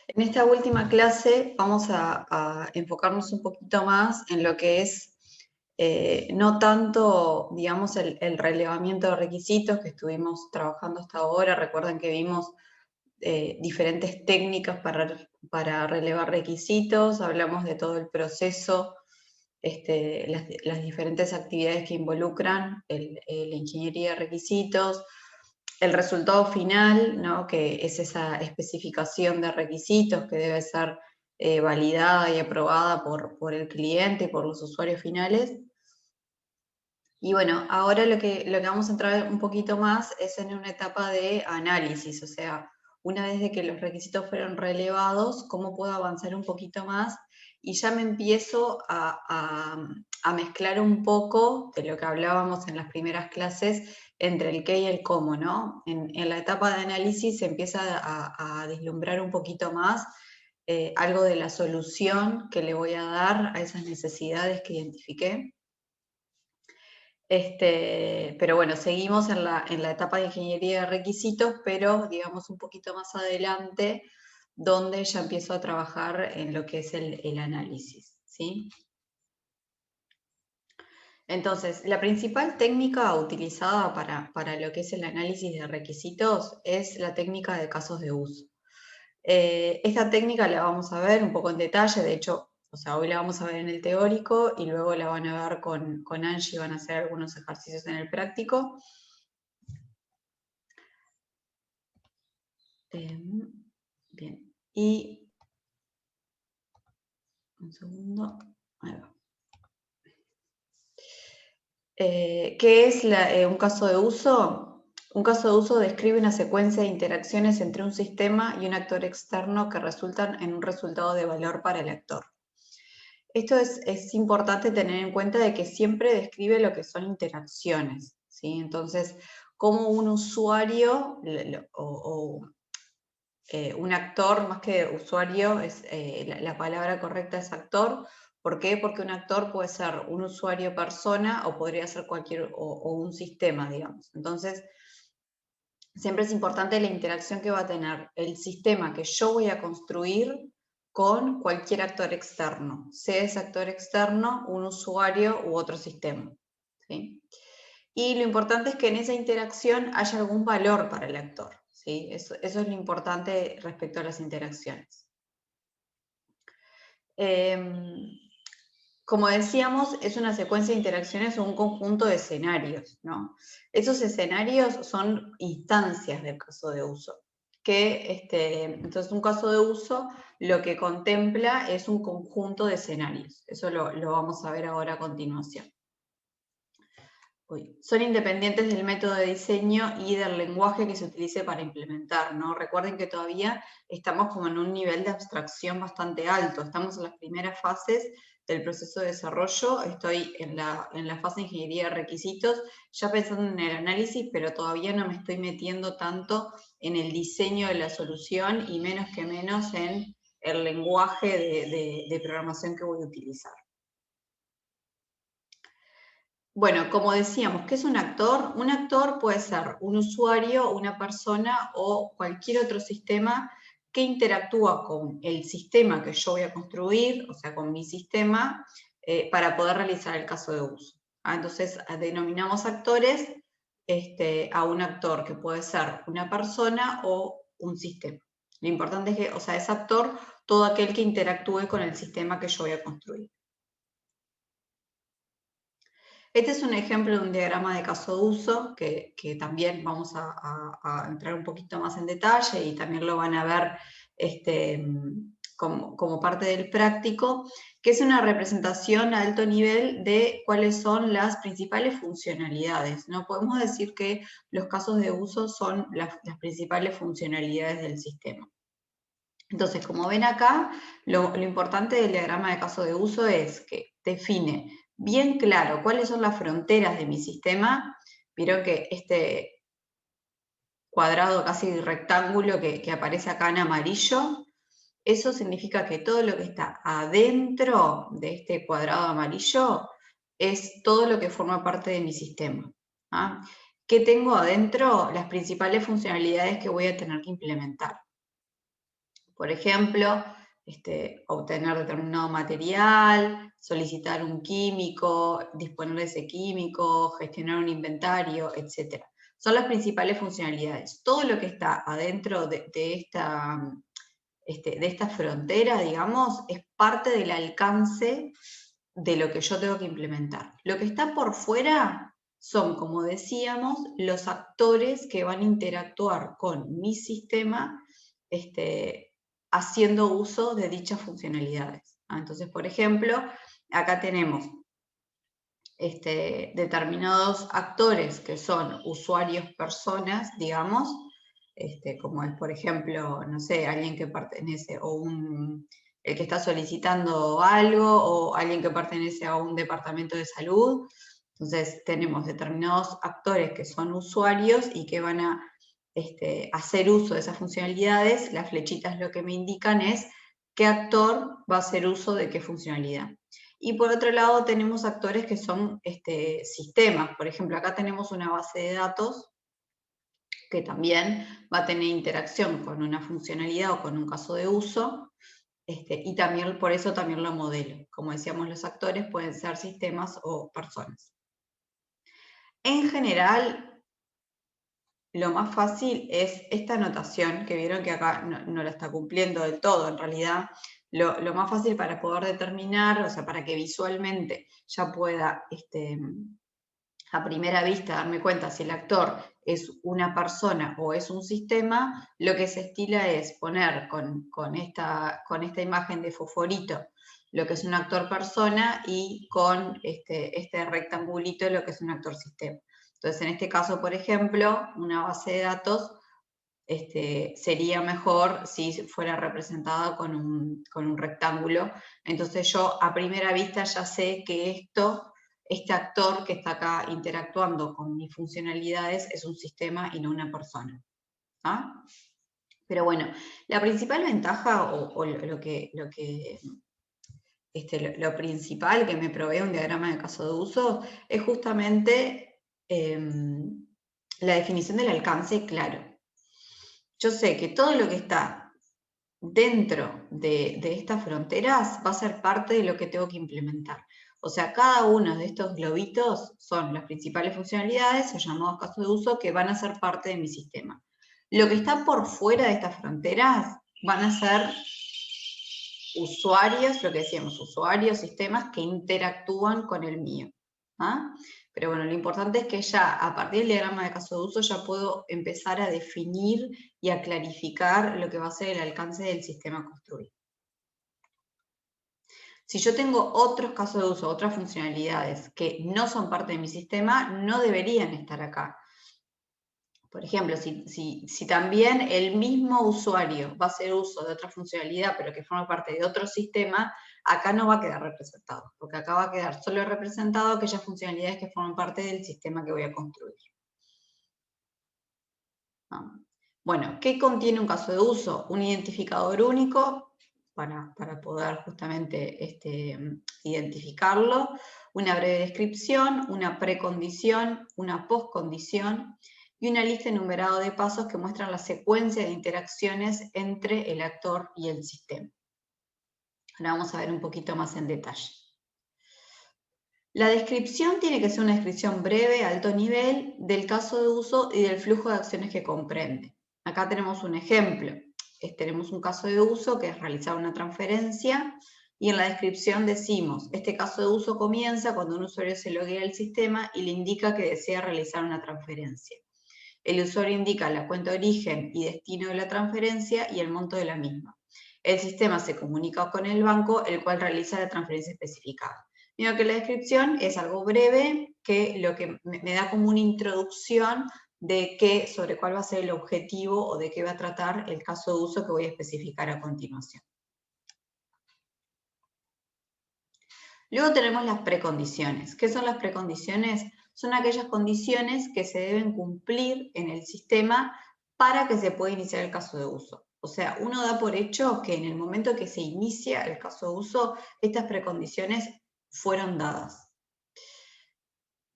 En esta última clase vamos a enfocarnos un poquito más en lo que es no tanto, digamos, el relevamiento de requisitos que estuvimos trabajando hasta ahora. Recuerden que vimos diferentes técnicas para relevar requisitos, hablamos de todo el proceso, las diferentes actividades que involucran la ingeniería de requisitos, el resultado final, ¿no? Que es esa especificación de requisitos que debe ser validada y aprobada por el cliente y por los usuarios finales. Y bueno, ahora lo que vamos a entrar un poquito más es en una etapa de análisis, o sea, una vez de que los requisitos fueron relevados, cómo puedo avanzar un poquito más y ya me empiezo a mezclar un poco de lo que hablábamos en las primeras clases entre el qué y el cómo, ¿no? En la etapa de análisis se empieza a deslumbrar un poquito más algo de la solución que le voy a dar a esas necesidades que identifiqué. Pero bueno, seguimos en la etapa de ingeniería de requisitos, pero digamos un poquito más adelante, donde ya empiezo a trabajar en lo que es el análisis, ¿sí? Entonces, la principal técnica utilizada para lo que es el análisis de requisitos es la técnica de casos de uso. Esta técnica la vamos a ver un poco en detalle, de hecho, o sea, hoy la vamos a ver en el teórico y luego la van a ver con Angie, van a hacer algunos ejercicios en el práctico. Bien, y un segundo, ahí va. ¿Qué es un caso de uso? Un caso de uso describe una secuencia de interacciones entre un sistema y un actor externo que resultan en un resultado de valor para el actor. Esto es importante tener en cuenta de que siempre describe lo que son interacciones, ¿sí? Entonces, cómo un usuario un actor, más que usuario, la palabra correcta es actor. ¿Por qué? Porque un actor puede ser un usuario persona o podría ser o un sistema, digamos. Entonces, siempre es importante la interacción que va a tener el sistema que yo voy a construir con cualquier actor externo, sea ese actor externo, un usuario u otro sistema, ¿sí? Y lo importante es que en esa interacción haya algún valor para el actor, ¿sí? Eso es lo importante respecto a las interacciones. Como decíamos, es una secuencia de interacciones o un conjunto de escenarios, ¿no? Esos escenarios son instancias del caso de uso. Entonces, un caso de uso lo que contempla es un conjunto de escenarios. Eso lo vamos a ver ahora a continuación. Son independientes del método de diseño y del lenguaje que se utilice para implementar, ¿no? Recuerden que todavía estamos como en un nivel de abstracción bastante alto, estamos en las primeras fases del proceso de desarrollo, estoy en la fase de ingeniería de requisitos, ya pensando en el análisis, pero todavía no me estoy metiendo tanto en el diseño de la solución y menos que menos en el lenguaje de programación que voy a utilizar. Bueno, como decíamos, ¿qué es un actor? Un actor puede ser un usuario, una persona o cualquier otro sistema que interactúa con el sistema que yo voy a construir, o sea, con mi sistema, para poder realizar el caso de uso. Entonces, denominamos actores a un actor que puede ser una persona o un sistema. Lo importante es que, o sea, es actor todo aquel que interactúe con el sistema que yo voy a construir. Este es un ejemplo de un diagrama de caso de uso que también vamos a entrar un poquito más en detalle y también lo van a ver como parte del práctico, que es una representación a alto nivel de cuáles son las principales funcionalidades, ¿no? Podemos decir que los casos de uso son las principales funcionalidades del sistema. Entonces, como ven acá, lo importante del diagrama de caso de uso es que define bien claro cuáles son las fronteras de mi sistema. Vieron que este cuadrado casi rectángulo que aparece acá en amarillo, eso significa que todo lo que está adentro de este cuadrado amarillo es todo lo que forma parte de mi sistema. ¿Qué tengo adentro? Las principales funcionalidades que voy a tener que implementar. Por ejemplo, obtener determinado material, solicitar un químico, disponer de ese químico, gestionar un inventario, etc. Son las principales funcionalidades. Todo lo que está adentro de esta frontera, digamos, es parte del alcance de lo que yo tengo que implementar. Lo que está por fuera son, como decíamos, los actores que van a interactuar con mi sistema haciendo uso de dichas funcionalidades. Entonces, por ejemplo, acá tenemos determinados actores que son usuarios personas, digamos, como es, por ejemplo, no sé, alguien que pertenece, o el que está solicitando algo, o alguien que pertenece a un departamento de salud. Entonces, tenemos determinados actores que son usuarios y que van a hacer uso de esas funcionalidades. Las flechitas lo que me indican es qué actor va a hacer uso de qué funcionalidad. Y por otro lado tenemos actores que son sistemas. Por ejemplo, acá tenemos una base de datos que también va a tener interacción con una funcionalidad o con un caso de uso, y también por eso también lo modelo. Como decíamos, los actores pueden ser sistemas o personas. En general, lo más fácil es esta notación, que vieron que acá no la está cumpliendo del todo, en realidad. Lo más fácil para poder determinar, o sea, para que visualmente ya pueda, a primera vista, darme cuenta si el actor es una persona o es un sistema, lo que se estila es poner con esta imagen de fosforito lo que es un actor persona y con este rectangulito lo que es un actor sistema. Entonces, en este caso, por ejemplo, una base de datos sería mejor si fuera representada con un rectángulo. Entonces yo a primera vista ya sé que este actor que está acá interactuando con mis funcionalidades es un sistema y no una persona. ¿Ah? Pero bueno, la principal ventaja o lo principal que me provee un diagrama de caso de uso es justamente la definición del alcance claro. Yo sé que todo lo que está dentro de estas fronteras va a ser parte de lo que tengo que implementar. O sea, cada uno de estos globitos son las principales funcionalidades o llamados casos de uso que van a ser parte de mi sistema. Lo que está por fuera de estas fronteras van a ser usuarios, lo que decíamos, usuarios, sistemas que interactúan con el mío. ¿Ah? Pero bueno, lo importante es que ya a partir del diagrama de caso de uso ya puedo empezar a definir y a clarificar lo que va a ser el alcance del sistema construido. Si yo tengo otros casos de uso, otras funcionalidades que no son parte de mi sistema, no deberían estar acá. Por ejemplo, si también el mismo usuario va a hacer uso de otra funcionalidad, pero que forma parte de otro sistema, acá no va a quedar representado, porque acá va a quedar solo representado aquellas funcionalidades que forman parte del sistema que voy a construir. Bueno, ¿qué contiene un caso de uso? Un identificador único para poder justamente identificarlo, una breve descripción, una precondición, una postcondición y una lista enumerada de pasos que muestran la secuencia de interacciones entre el actor y el sistema. Ahora vamos a ver un poquito más en detalle. La descripción tiene que ser una descripción breve, alto nivel, del caso de uso y del flujo de acciones que comprende. Acá tenemos un ejemplo. Tenemos un caso de uso que es realizar una transferencia y en la descripción decimos, este caso de uso comienza cuando un usuario se loguea al sistema y le indica que desea realizar una transferencia. El usuario indica la cuenta de origen y destino de la transferencia y el monto de la misma. El sistema se comunica con el banco, el cual realiza la transferencia especificada. Digo que la descripción es algo breve, que lo que me da como una introducción de sobre cuál va a ser el objetivo o de qué va a tratar el caso de uso que voy a especificar a continuación. Luego tenemos las precondiciones. ¿Qué son las precondiciones? Son aquellas condiciones que se deben cumplir en el sistema para que se pueda iniciar el caso de uso. O sea, uno da por hecho que en el momento que se inicia el caso de uso, estas precondiciones fueron dadas.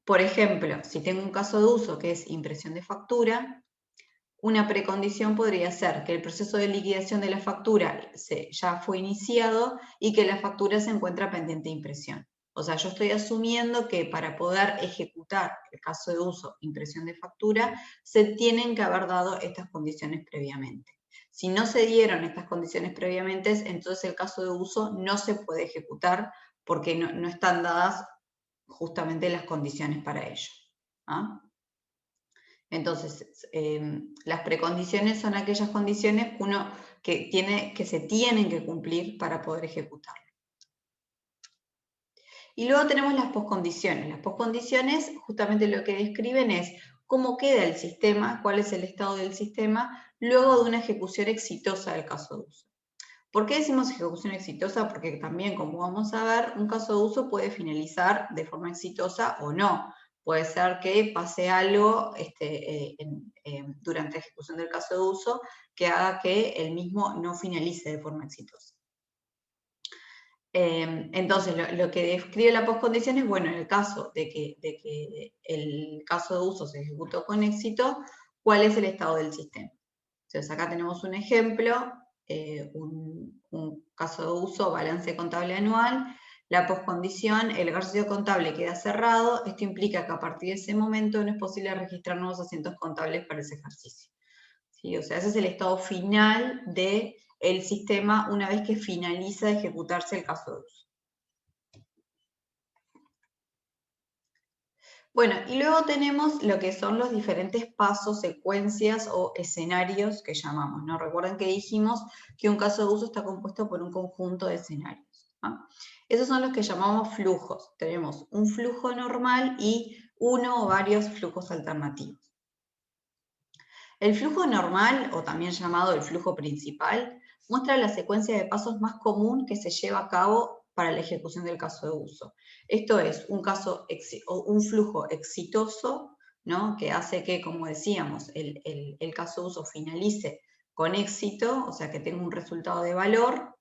Por ejemplo, si tengo un caso de uso que es impresión de factura, una precondición podría ser que el proceso de liquidación de la factura ya fue iniciado y que la factura se encuentra pendiente de impresión. O sea, yo estoy asumiendo que para poder ejecutar el caso de uso, impresión de factura, se tienen que haber dado estas condiciones previamente. Si no se dieron estas condiciones previamente, entonces el caso de uso no se puede ejecutar porque no están dadas justamente las condiciones para ello. ¿Ah? Entonces, las precondiciones son aquellas condiciones que se tienen que cumplir para poder ejecutarlo. Y luego tenemos las poscondiciones. Las poscondiciones justamente lo que describen es cómo queda el sistema, cuál es el estado del sistema, luego de una ejecución exitosa del caso de uso. ¿Por qué decimos ejecución exitosa? Porque también, como vamos a ver, un caso de uso puede finalizar de forma exitosa o no. Puede ser que pase algo durante la ejecución del caso de uso que haga que el mismo no finalice de forma exitosa. Entonces, lo que describe la poscondición es, bueno, en el caso de que el caso de uso se ejecutó con éxito, ¿cuál es el estado del sistema? Entonces, acá tenemos un ejemplo, un caso de uso, balance contable anual, la poscondición, el ejercicio contable queda cerrado, esto implica que a partir de ese momento no es posible registrar nuevos asientos contables para ese ejercicio. ¿Sí? O sea, ese es el estado final del sistema una vez que finaliza de ejecutarse el caso de uso. Bueno, y luego tenemos lo que son los diferentes pasos, secuencias o escenarios que llamamos, ¿no? Recuerden que dijimos que un caso de uso está compuesto por un conjunto de escenarios, ¿no? Esos son los que llamamos flujos. Tenemos un flujo normal y uno o varios flujos alternativos. El flujo normal, o también llamado el flujo principal, muestra la secuencia de pasos más común que se lleva a cabo para la ejecución del caso de uso. Esto es un flujo exitoso, ¿no? Que hace que, como decíamos, el caso de uso finalice con éxito, o sea, que tenga un resultado de valor,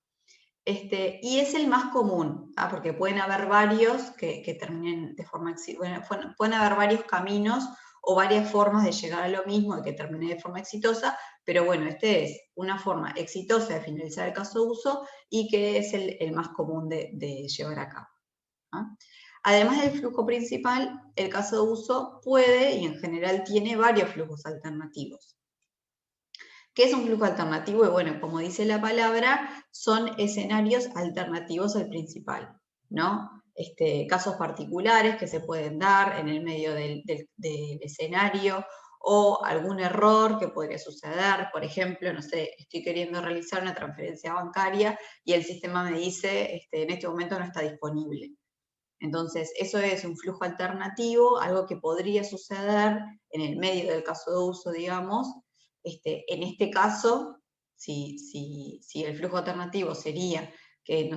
y es el más común, porque pueden haber varios que terminen de forma exitosa, pueden haber varios caminos o varias formas de llegar a lo mismo y que termine de forma exitosa, pero bueno, este es una forma exitosa de finalizar el caso de uso y que es el más común de llevar a cabo. ¿Ah? Además del flujo principal, el caso de uso puede y en general tiene varios flujos alternativos. ¿Qué es un flujo alternativo? Y bueno, como dice la palabra, son escenarios alternativos al principal, ¿no? Casos particulares que se pueden dar en el medio del escenario o algún error que podría suceder. Por ejemplo, no sé, estoy queriendo realizar una transferencia bancaria y el sistema me dice, en este momento no está disponible. Entonces, eso es un flujo alternativo, algo que podría suceder en el medio del caso de uso, digamos. En este caso, si el flujo alternativo sería que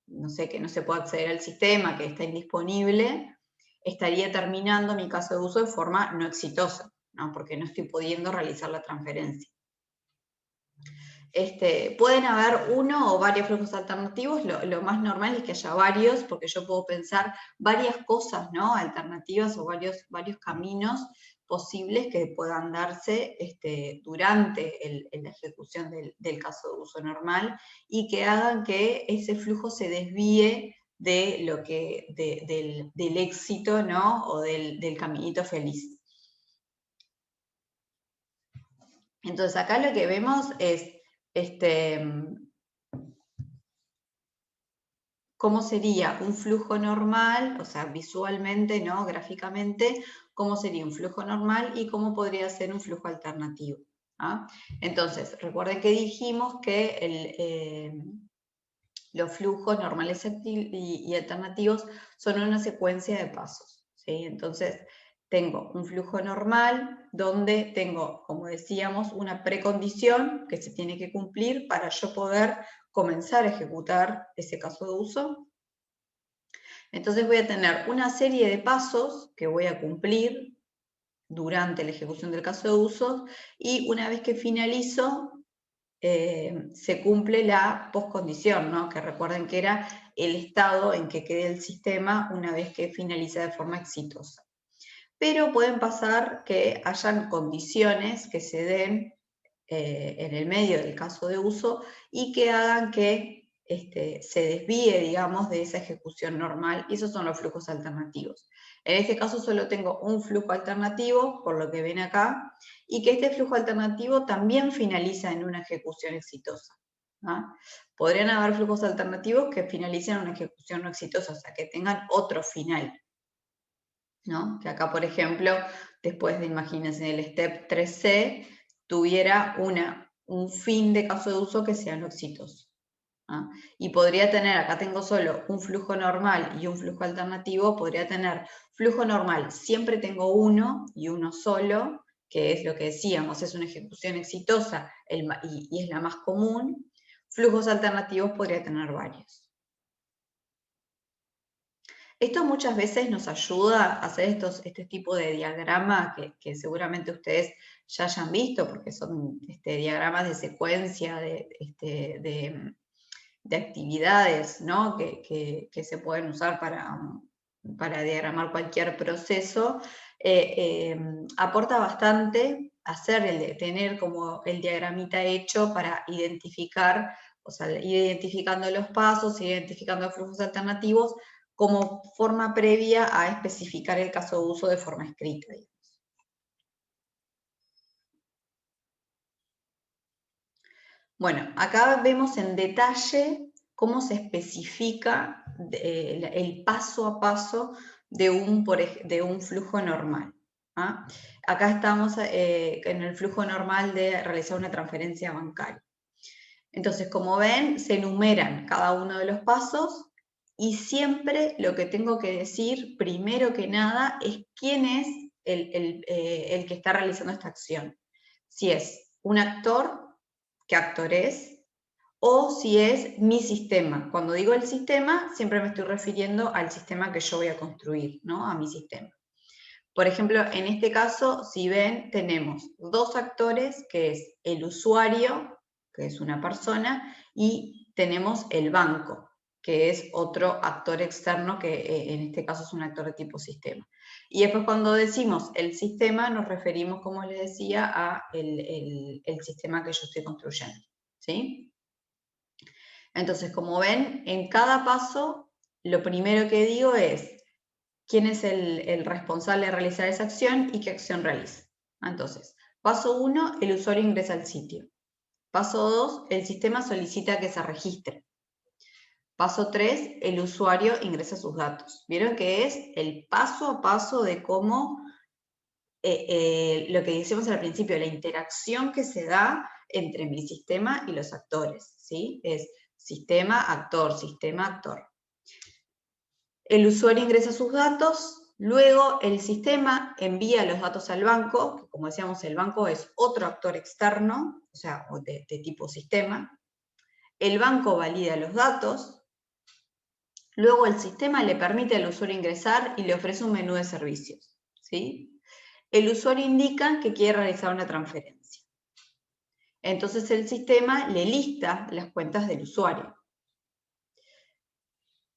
no se puede acceder al sistema, que está indisonible, estaría terminando mi caso de uso de forma no exitosa, ¿no? Porque no estoy pudiendo realizar la transferencia. Pueden haber uno o varios flujos alternativos, lo más normal es que haya varios, porque yo puedo pensar varias cosas, ¿no? Alternativas o varios caminos posibles que puedan darse durante la ejecución del caso de uso normal y que hagan que ese flujo se desvíe del éxito, ¿no? O del caminito feliz. Entonces acá lo que vemos es cómo sería un flujo normal, o sea, visualmente, ¿no? Gráficamente, cómo sería un flujo normal y cómo podría ser un flujo alternativo. ¿Ah? Entonces, recuerden que dijimos que los flujos normales y alternativos son una secuencia de pasos. ¿Sí? Entonces, tengo un flujo normal donde tengo, como decíamos, una precondición que se tiene que cumplir para yo poder comenzar a ejecutar ese caso de uso. Entonces voy a tener una serie de pasos que voy a cumplir durante la ejecución del caso de uso y una vez que finalizo, se cumple la poscondición, ¿no? Que recuerden que era el estado en que quede el sistema una vez que finaliza de forma exitosa. pero pueden pasar que hayan condiciones que se den en el medio del caso de uso y que hagan que se desvíe, digamos, de esa ejecución normal, y esos son los flujos alternativos. En este caso solo tengo un flujo alternativo, por lo que ven acá, y que este flujo alternativo también finaliza en una ejecución exitosa. ¿Ah? Podrían haber flujos alternativos que finalicen en una ejecución no exitosa, o sea, que tengan otro final, ¿no? Que acá, por ejemplo, después de, imagínense, en el step 3C, tuviera un fin de caso de uso que sea no exitoso. ¿Ah? Y podría tener, acá tengo solo un flujo normal y un flujo alternativo, podría tener flujo normal, siempre tengo uno y uno solo, que es lo que decíamos, es una ejecución exitosa y es la más común. Flujos alternativos podría tener varios. Esto muchas veces nos ayuda a hacer este tipo de diagrama que seguramente ustedes ya hayan visto, porque son diagramas de secuencia, de actividades, ¿no? que se pueden usar para diagramar cualquier proceso. Aporta bastante tener como el diagramita hecho para identificar, o sea, ir identificando los pasos, ir identificando flujos alternativos, como forma previa a especificar el caso de uso de forma escrita. Bueno, acá vemos en detalle cómo se especifica el paso a paso de un flujo normal. ¿Ah? Acá estamos en el flujo normal de realizar una transferencia bancaria. Entonces, como ven, se enumeran cada uno de los pasos y siempre lo que tengo que decir, primero que nada, es quién es el que está realizando esta acción. Si es un actor, qué actor es, o si es mi sistema. Cuando digo el sistema, siempre me estoy refiriendo al sistema que yo voy a construir, ¿no? A mi sistema. Por ejemplo, en este caso, si ven, tenemos dos actores, que es el usuario, que es una persona, y tenemos el banco, que es otro actor externo, que en este caso es un actor de tipo sistema. Y después cuando decimos el sistema, nos referimos, como les decía, a el sistema que yo estoy construyendo, ¿sí? Entonces, como ven, en cada paso, lo primero que digo es quién es el responsable de realizar esa acción y qué acción realiza. Entonces, paso 1, el usuario ingresa al sitio. Paso 2, el sistema solicita que se registre. Paso 3, el usuario ingresa sus datos. Vieron que es el paso a paso de cómo, lo que decíamos al principio, la interacción que se da entre mi sistema y los actores, ¿sí? Es sistema, actor, sistema, actor. El usuario ingresa sus datos, luego el sistema envía los datos al banco, que como decíamos, el banco es otro actor externo, o sea, de tipo sistema. El banco valida los datos, luego el sistema le permite al usuario ingresar y le ofrece un menú de servicios, ¿sí? El usuario indica que quiere realizar una transferencia. Entonces el sistema le lista las cuentas del usuario.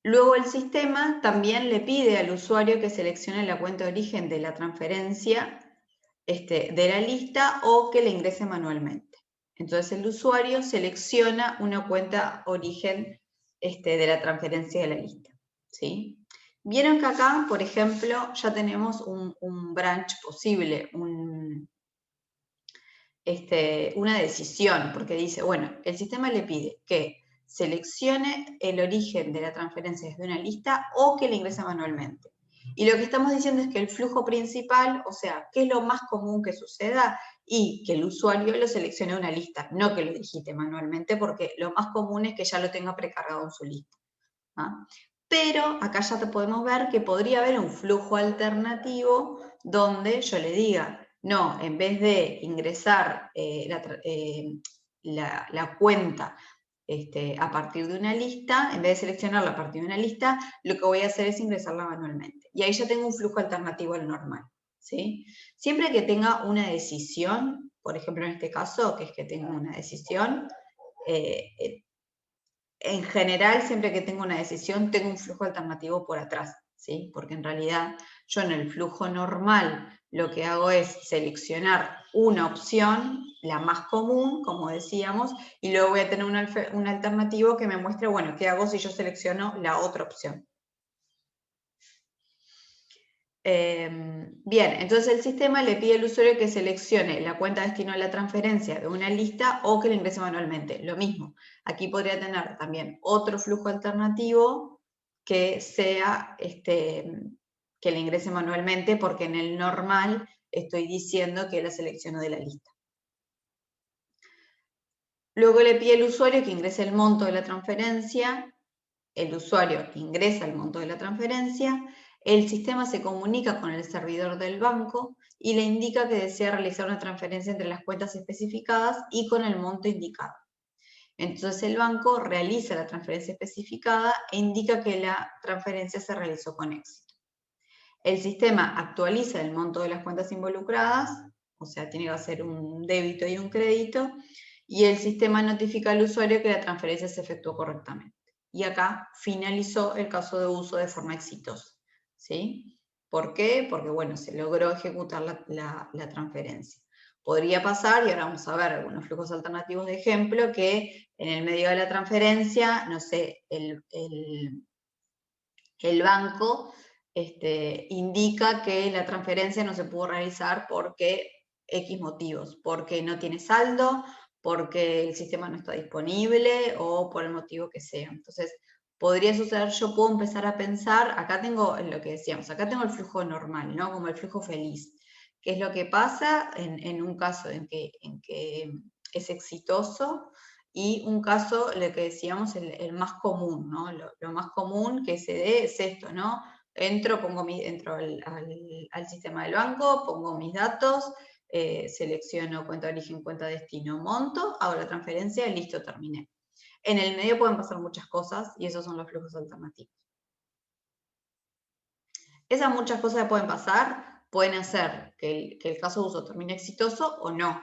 Luego el sistema también le pide al usuario que seleccione la cuenta de origen de la transferencia de la lista o que la ingrese manualmente. Entonces el usuario selecciona una cuenta origen de la transferencia de la lista, ¿sí? Vieron que acá, por ejemplo, ya tenemos un branch posible, una decisión, porque dice, bueno, el sistema le pide que seleccione el origen de la transferencia desde una lista o que la ingrese manualmente. Y lo que estamos diciendo es que el flujo principal, o sea, ¿qué es lo más común que suceda? Y que el usuario lo seleccione de una lista, no que lo digite manualmente, porque lo más común es que ya lo tenga precargado en su lista. ¿Ah? Pero acá ya te podemos ver que podría haber un flujo alternativo donde yo le diga, no, en vez de ingresar la cuenta a partir de una lista, en vez de seleccionarla a partir de una lista, lo que voy a hacer es ingresarla manualmente. Y ahí ya tengo un flujo alternativo al normal, ¿sí? Siempre que tenga una decisión, por ejemplo en este caso, que es que tengo una decisión, en general, siempre que tengo una decisión, tengo un flujo alternativo por atrás. ¿sí? Porque en realidad yo en el flujo normal lo que hago es seleccionar una opción, la más común, como decíamos, y luego voy a tener un alternativo que me muestre, bueno, ¿qué hago si yo selecciono la otra opción? Bien, entonces el sistema le pide al usuario que seleccione la cuenta de destino de la transferencia de una lista o que la ingrese manualmente. Lo mismo, aquí podría tener también otro flujo alternativo que sea que la ingrese manualmente, porque en el normal estoy diciendo que la selecciono de la lista. Luego le pide al usuario que ingrese el monto de la transferencia. El usuario ingresa el monto de la transferencia. El sistema se comunica con el servidor del banco y le indica que desea realizar una transferencia entre las cuentas especificadas y con el monto indicado. Entonces el banco realiza la transferencia especificada e indica que la transferencia se realizó con éxito. El sistema actualiza el monto de las cuentas involucradas, o sea, tiene que hacer un débito y un crédito, y el sistema notifica al usuario que la transferencia se efectuó correctamente. Y acá finalizó el caso de uso de forma exitosa, ¿sí? ¿Por qué? Porque, bueno, se logró ejecutar la transferencia. Podría pasar, y ahora vamos a ver algunos flujos alternativos de ejemplo, que en el medio de la transferencia, no sé, el banco indica que la transferencia no se pudo realizar porque X motivos, porque no tiene saldo, porque el sistema no está disponible o por el motivo que sea. Entonces, podría suceder, yo puedo empezar a pensar, acá tengo lo que decíamos, acá tengo el flujo normal, ¿no? Como el flujo feliz. ¿Qué es lo que pasa en un caso en que es exitoso? Y un caso, lo que decíamos, el más común, ¿no? Lo más común que se dé es esto, ¿no? Entro al sistema del banco, pongo mis datos, selecciono cuenta de origen, cuenta de destino, monto, hago la transferencia y listo, terminé. En el medio pueden pasar muchas cosas y esos son los flujos alternativos. Esas muchas cosas que pueden pasar pueden hacer que el caso de uso termine exitoso o no.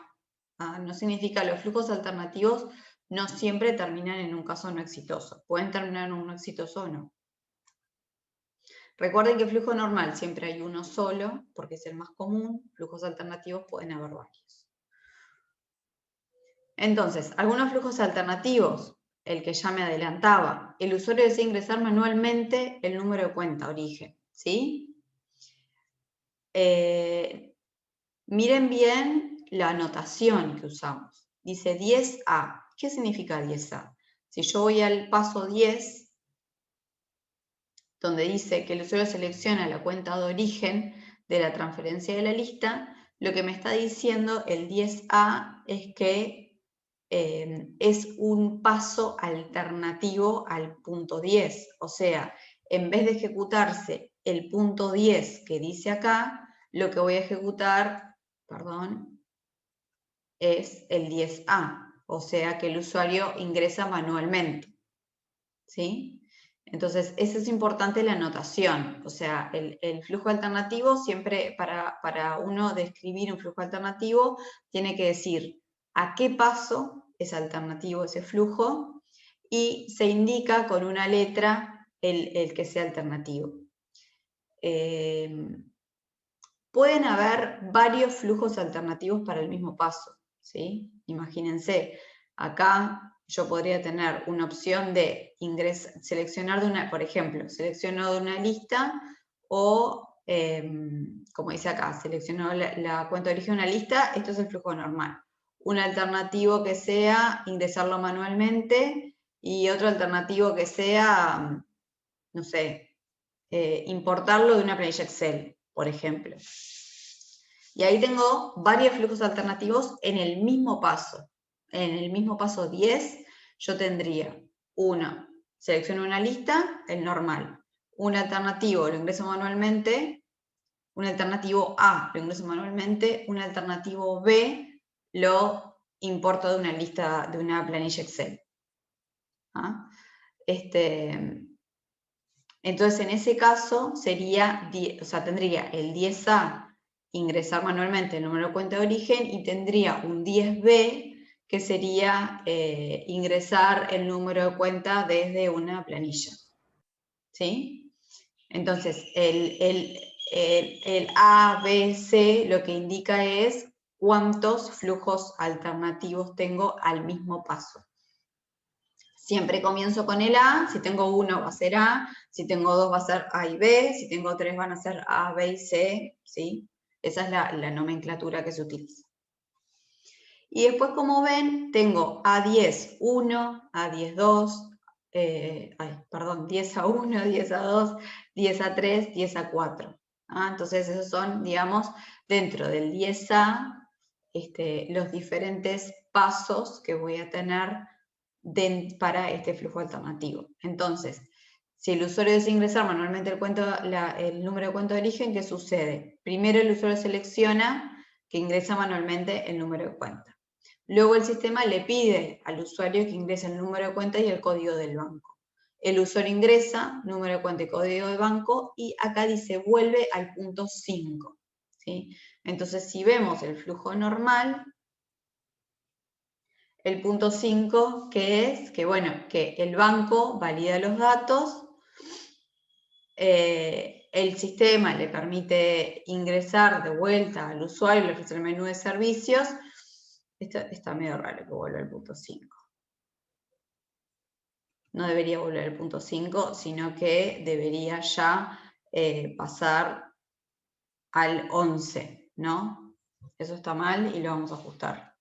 No significa los flujos alternativos no siempre terminan en un caso no exitoso. Pueden terminar en uno exitoso o no. Recuerden que flujo normal siempre hay uno solo, porque es el más común. Flujos alternativos pueden haber varios. Entonces, algunos flujos alternativos, el que ya me adelantaba, el usuario desea ingresar manualmente el número de cuenta origen, ¿sí? Miren bien la anotación que usamos. Dice 10A. ¿Qué significa 10A? Si yo voy al paso 10, donde dice que el usuario selecciona la cuenta de origen de la transferencia de la lista, lo que me está diciendo el 10A es que es un paso alternativo al punto 10. O sea, en vez de ejecutarse el punto 10 que dice acá, lo que voy a ejecutar, es el 10A. O sea que el usuario ingresa manualmente. ¿Sí? Entonces, eso es importante la anotación, o sea, el flujo alternativo siempre, para uno describir un flujo alternativo, tiene que decir a qué paso es alternativo ese flujo y se indica con una letra el que sea alternativo. Pueden haber varios flujos alternativos para el mismo paso, ¿sí? Imagínense, acá yo podría tener una opción de seleccionar de una, por ejemplo, selecciono de una lista o, como dice acá, selecciono la cuenta de origen de una lista, esto es el flujo normal. Un alternativo que sea ingresarlo manualmente y otro alternativo que sea, no sé, importarlo de una planilla Excel, por ejemplo. Y ahí tengo varios flujos alternativos en el mismo paso. En el mismo paso 10, yo tendría uno, selecciono una lista, el normal. Un alternativo lo ingreso manualmente, un alternativo A lo ingreso manualmente, un alternativo B lo importo de una lista, de una planilla Excel. Entonces, en ese caso, tendría el 10A ingresar manualmente el número de cuenta de origen y tendría un 10B que sería ingresar el número de cuenta desde una planilla. ¿Sí? Entonces, el A, B, C lo que indica es cuántos flujos alternativos tengo al mismo paso. Siempre comienzo con el A, si tengo 1 va a ser A, si tengo 2 va a ser A y B, si tengo 3 van a ser A, B y C, ¿sí? Esa es la nomenclatura que se utiliza. Y después, como ven, tengo A10, 1, A10, 2, 10 a 1, 10 a 2, 10 a 3, 10 a 4. Entonces, esos son, digamos, dentro del 10A, los diferentes pasos que voy a tener para este flujo alternativo. Entonces, si el usuario desea ingresar manualmente el número de cuenta de origen, ¿qué sucede? Primero el usuario selecciona que ingresa manualmente el número de cuenta. Luego el sistema le pide al usuario que ingrese el número de cuenta y el código del banco. El usuario ingresa, número de cuenta y código de banco, y acá dice vuelve al punto 5. ¿Sí? Entonces, si vemos el flujo normal, el punto 5, que es que el banco valida los datos, el sistema le permite ingresar de vuelta al usuario, le ofrece el menú de servicios. Esto está medio raro que vuelva al punto 5. No debería volver al punto 5, sino que debería ya pasar al 11, ¿no? Eso está mal y lo vamos a ajustar.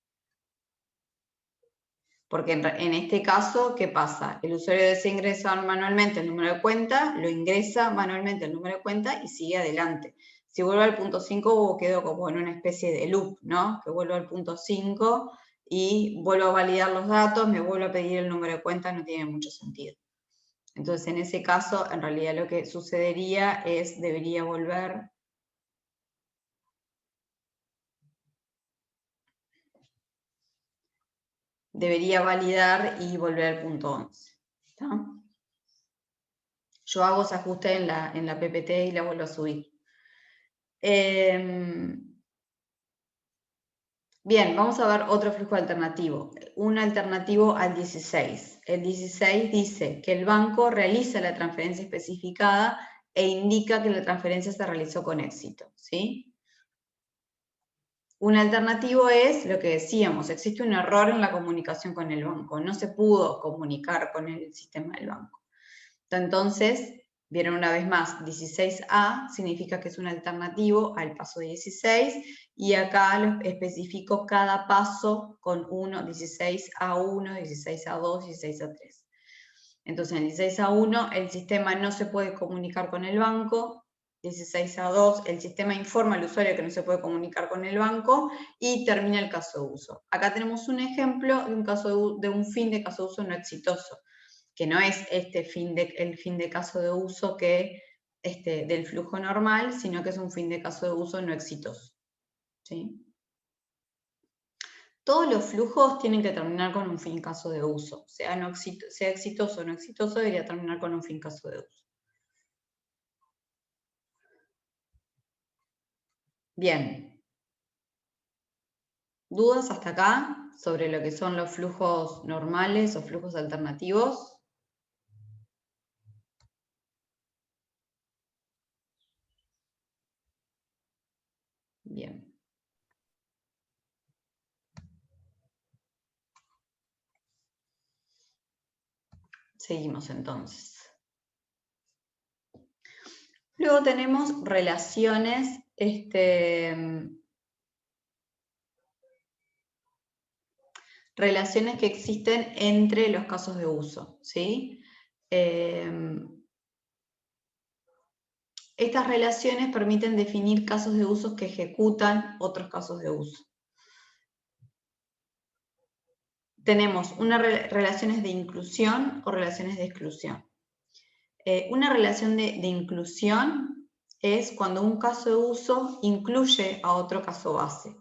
Porque en este caso, ¿qué pasa? El usuario desea ingresar manualmente el número de cuenta, lo ingresa manualmente el número de cuenta y sigue adelante. Si vuelvo al punto 5, quedo como en una especie de loop, ¿no? Que vuelvo al punto 5 y vuelvo a validar los datos, me vuelvo a pedir el número de cuenta, no tiene mucho sentido. Entonces, en ese caso, en realidad lo que sucedería es, debería volver validar y volver al punto 11. ¿Está? Yo hago ese ajuste en la PPT y la vuelvo a subir. Bien, vamos a ver otro flujo alternativo. Un alternativo al 16. El 16 dice que el banco realiza la transferencia especificada e indica que la transferencia se realizó con éxito, ¿sí? Un alternativo es lo que decíamos, existe un error en la comunicación con el banco, no se pudo comunicar con el sistema del banco. Entonces, vieron una vez más, 16A significa que es un alternativo al paso 16 y acá lo especifico cada paso con 16A1, 16A2, 16A3. Entonces, en 16A1 el sistema no se puede comunicar con el banco, 16A2 el sistema informa al usuario que no se puede comunicar con el banco y termina el caso de uso. Acá tenemos un ejemplo de un fin de caso de uso no exitoso, que no es el fin de caso de uso del flujo normal, sino que es un fin de caso de uso no exitoso. ¿Sí? Todos los flujos tienen que terminar con un fin caso de uso. Sea exitoso o no exitoso, debería terminar con un fin caso de uso. Bien. ¿Dudas hasta acá sobre lo que son los flujos normales o flujos alternativos? Bien. Seguimos entonces. Luego tenemos relaciones, relaciones que existen entre los casos de uso, ¿sí? Estas relaciones permiten definir casos de uso que ejecutan otros casos de uso. Tenemos relaciones de inclusión o relaciones de exclusión. Una relación de inclusión es cuando un caso de uso incluye a otro caso base.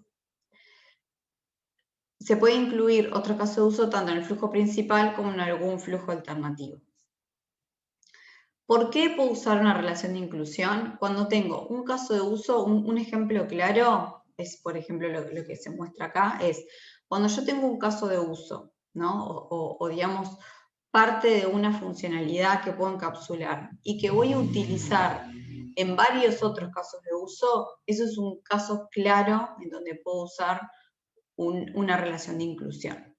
Se puede incluir otro caso de uso tanto en el flujo principal como en algún flujo alternativo. ¿Por qué puedo usar una relación de inclusión? Cuando tengo un caso de uso, un ejemplo claro, es por ejemplo lo que se muestra acá, es cuando yo tengo un caso de uso, ¿no? O digamos, parte de una funcionalidad que puedo encapsular y que voy a utilizar en varios otros casos de uso, eso es un caso claro en donde puedo usar una relación de inclusión.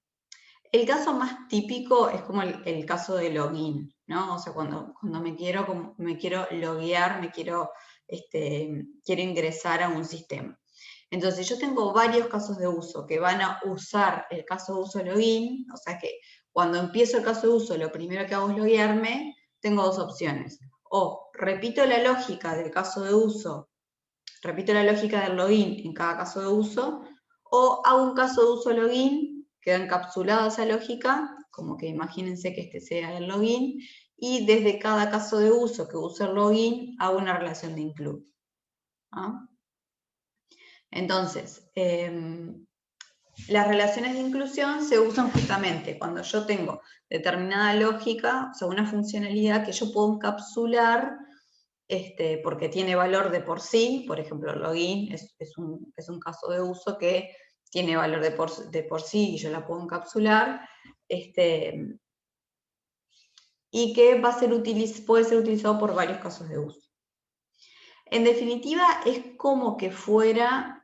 El caso más típico es como el caso de login, ¿no? O sea, cuando me quiero loguear, quiero ingresar a un sistema. Entonces, yo tengo varios casos de uso que van a usar el caso de uso login, o sea que cuando empiezo el caso de uso, lo primero que hago es loguearme, tengo dos opciones. O repito la lógica del caso de uso, repito la lógica del login en cada caso de uso, o hago un caso de uso login, queda encapsulada esa lógica, como que imagínense que este sea el login, y desde cada caso de uso que use el login, hago una relación de include. ¿Ah? Entonces, las relaciones de inclusión se usan justamente cuando yo tengo determinada lógica, o sea, una funcionalidad que yo puedo encapsular porque tiene valor de por sí. Por ejemplo, el login es un caso de uso que tiene valor de por sí y yo la puedo encapsular, y que puede ser utilizado por varios casos de uso. En definitiva, es como que fuera...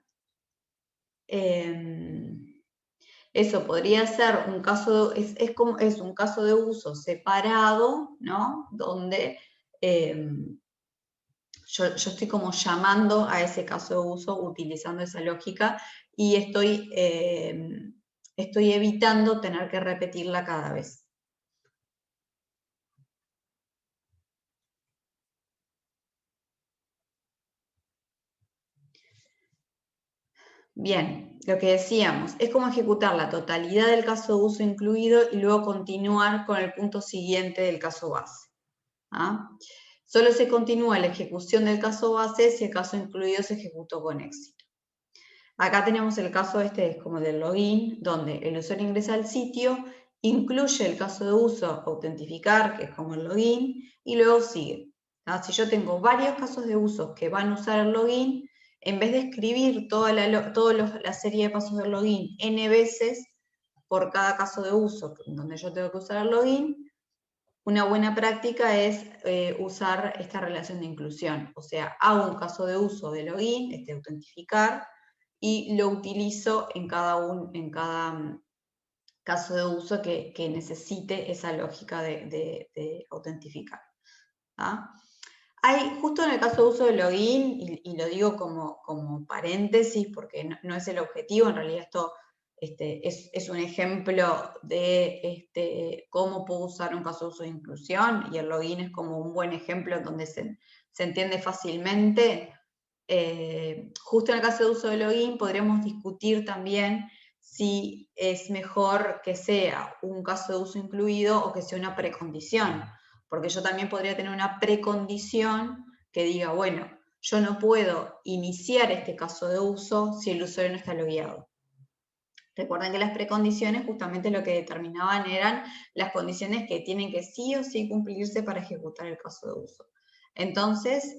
eso podría ser un caso, es un caso de uso separado, ¿no? Donde yo estoy como llamando a ese caso de uso utilizando esa lógica y estoy evitando tener que repetirla cada vez. Bien, lo que decíamos, es como ejecutar la totalidad del caso de uso incluido y luego continuar con el punto siguiente del caso base. ¿Ah? Solo se continúa la ejecución del caso base si el caso incluido se ejecutó con éxito. Acá tenemos el caso como del login, donde el usuario ingresa al sitio, incluye el caso de uso autentificar, que es como el login, y luego sigue. Si yo tengo varios casos de uso que van a usar el login, en vez de escribir toda la serie de pasos del login n veces por cada caso de uso donde yo tengo que usar el login, una buena práctica es usar esta relación de inclusión. O sea, hago un caso de uso de login, autentificar, y lo utilizo en cada caso de uso que necesite esa lógica de autentificar. ¿Ah? Hay, justo en el caso de uso de login, y lo digo como paréntesis porque no es el objetivo, en realidad esto es un ejemplo de cómo puedo usar un caso de uso de inclusión, y el login es como un buen ejemplo donde se entiende fácilmente. Justo en el caso de uso de login podríamos discutir también si es mejor que sea un caso de uso incluido o que sea una precondición, porque yo también podría tener una precondición que diga, bueno, yo no puedo iniciar este caso de uso si el usuario no está logueado. Recuerden que las precondiciones justamente lo que determinaban eran las condiciones que tienen que sí o sí cumplirse para ejecutar el caso de uso. Entonces,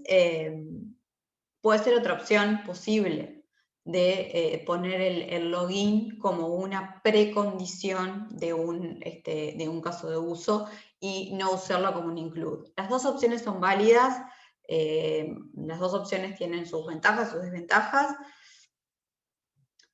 puede ser otra opción posible de poner el login como una precondición de un caso de uso y no usarlo como un include. Las dos opciones son válidas, las dos opciones tienen sus ventajas, sus desventajas,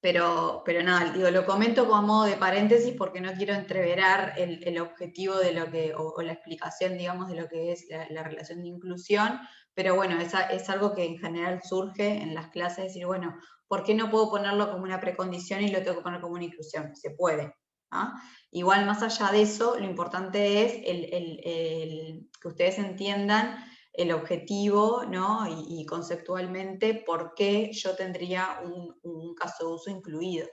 pero nada, digo, lo comento como modo de paréntesis porque no quiero entreverar el objetivo de lo que, o la explicación, digamos, de lo que es la relación de inclusión, pero bueno, es algo que en general surge en las clases, decir, bueno, ¿por qué no puedo ponerlo como una precondición y lo tengo que poner como una inclusión? Se puede. ¿Ah? Igual, más allá de eso, lo importante es que ustedes entiendan el objetivo, ¿no? Y conceptualmente por qué yo tendría un caso de uso incluido.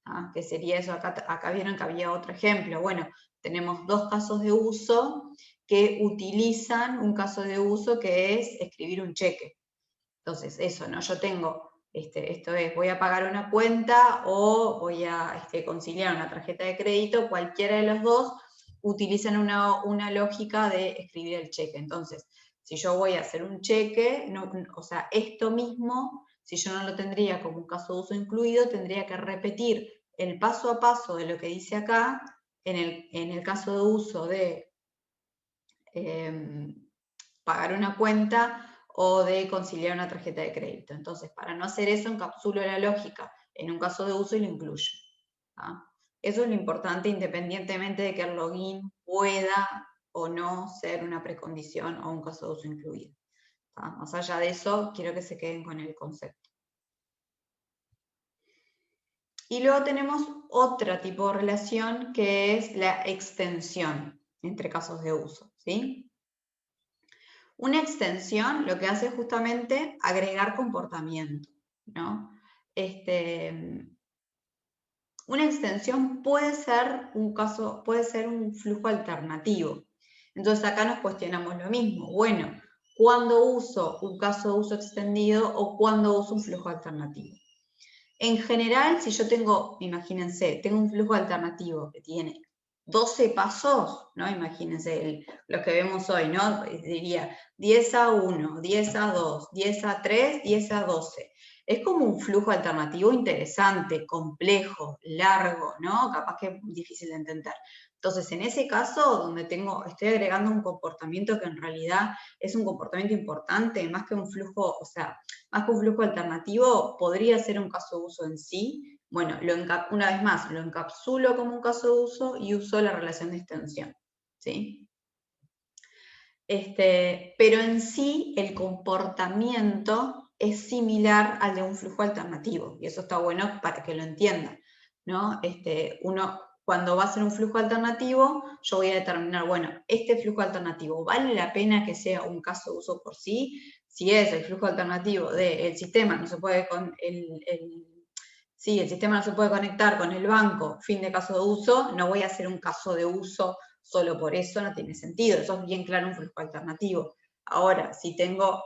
¿Ah? Que sería eso, acá vieron que había otro ejemplo. Bueno, tenemos dos casos de uso que utilizan un caso de uso que es escribir un cheque. Entonces, eso, ¿no? Yo tengo, esto es, voy a pagar una cuenta o voy a conciliar una tarjeta de crédito, cualquiera de los dos utilizan una lógica de escribir el cheque. Entonces, si yo voy a hacer un cheque, o sea, esto mismo, si yo no lo tendría como un caso de uso incluido, tendría que repetir el paso a paso de lo que dice acá en el caso de uso de pagar una cuenta o de conciliar una tarjeta de crédito. Entonces, para no hacer eso, encapsulo la lógica en un caso de uso y lo incluyo. ¿Ah? Eso es lo importante, independientemente de que el login pueda o no ser una precondición o un caso de uso incluido. ¿Ah? Más allá de eso, quiero que se queden con el concepto. Y luego tenemos otro tipo de relación que es la extensión entre casos de uso, ¿sí? Una extensión lo que hace es justamente agregar comportamiento, ¿no? Una extensión puede ser puede ser un flujo alternativo. Entonces acá nos cuestionamos lo mismo. Bueno, ¿cuándo uso un caso de uso extendido o cuándo uso un flujo alternativo? En general, si yo tengo, imagínense, tengo un flujo alternativo que tiene 12 pasos, ¿no? Imagínense los que vemos hoy, ¿no? Diría 10 a 1, 10 a 2, 10 a 3, 10 a 12. Es como un flujo alternativo interesante, complejo, largo, ¿no? Capaz que es difícil de entender. Entonces, en ese caso, donde estoy agregando un comportamiento que en realidad es un comportamiento importante, más que un flujo, o sea, más que un flujo alternativo, podría ser un caso de uso en sí. Bueno, una vez más, lo encapsulo como un caso de uso y uso la relación de extensión, ¿sí? Pero en sí, el comportamiento es similar al de un flujo alternativo, y eso está bueno para que lo entiendan, ¿no? Uno, cuando va a ser un flujo alternativo, yo voy a determinar, bueno, este flujo alternativo, ¿vale la pena que sea un caso de uso por sí? Si es el flujo alternativo del sistema, no se puede el sistema no se puede conectar con el banco, fin de caso de uso, no voy a hacer un caso de uso solo por eso, no tiene sentido. Eso es bien claro un flujo alternativo. Ahora, si tengo,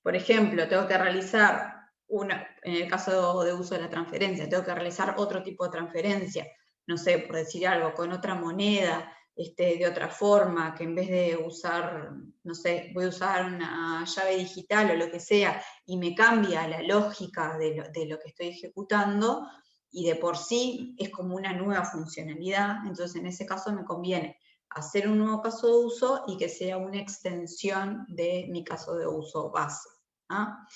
por ejemplo, tengo que realizar en el caso de uso de la transferencia, tengo que realizar otro tipo de transferencia, no sé, por decir algo, con otra moneda, de otra forma, que en vez de usar, no sé, voy a usar una llave digital o lo que sea, y me cambia la lógica de lo que estoy ejecutando, y de por sí es como una nueva funcionalidad, entonces en ese caso me conviene hacer un nuevo caso de uso y que sea una extensión de mi caso de uso base. ¿Ah?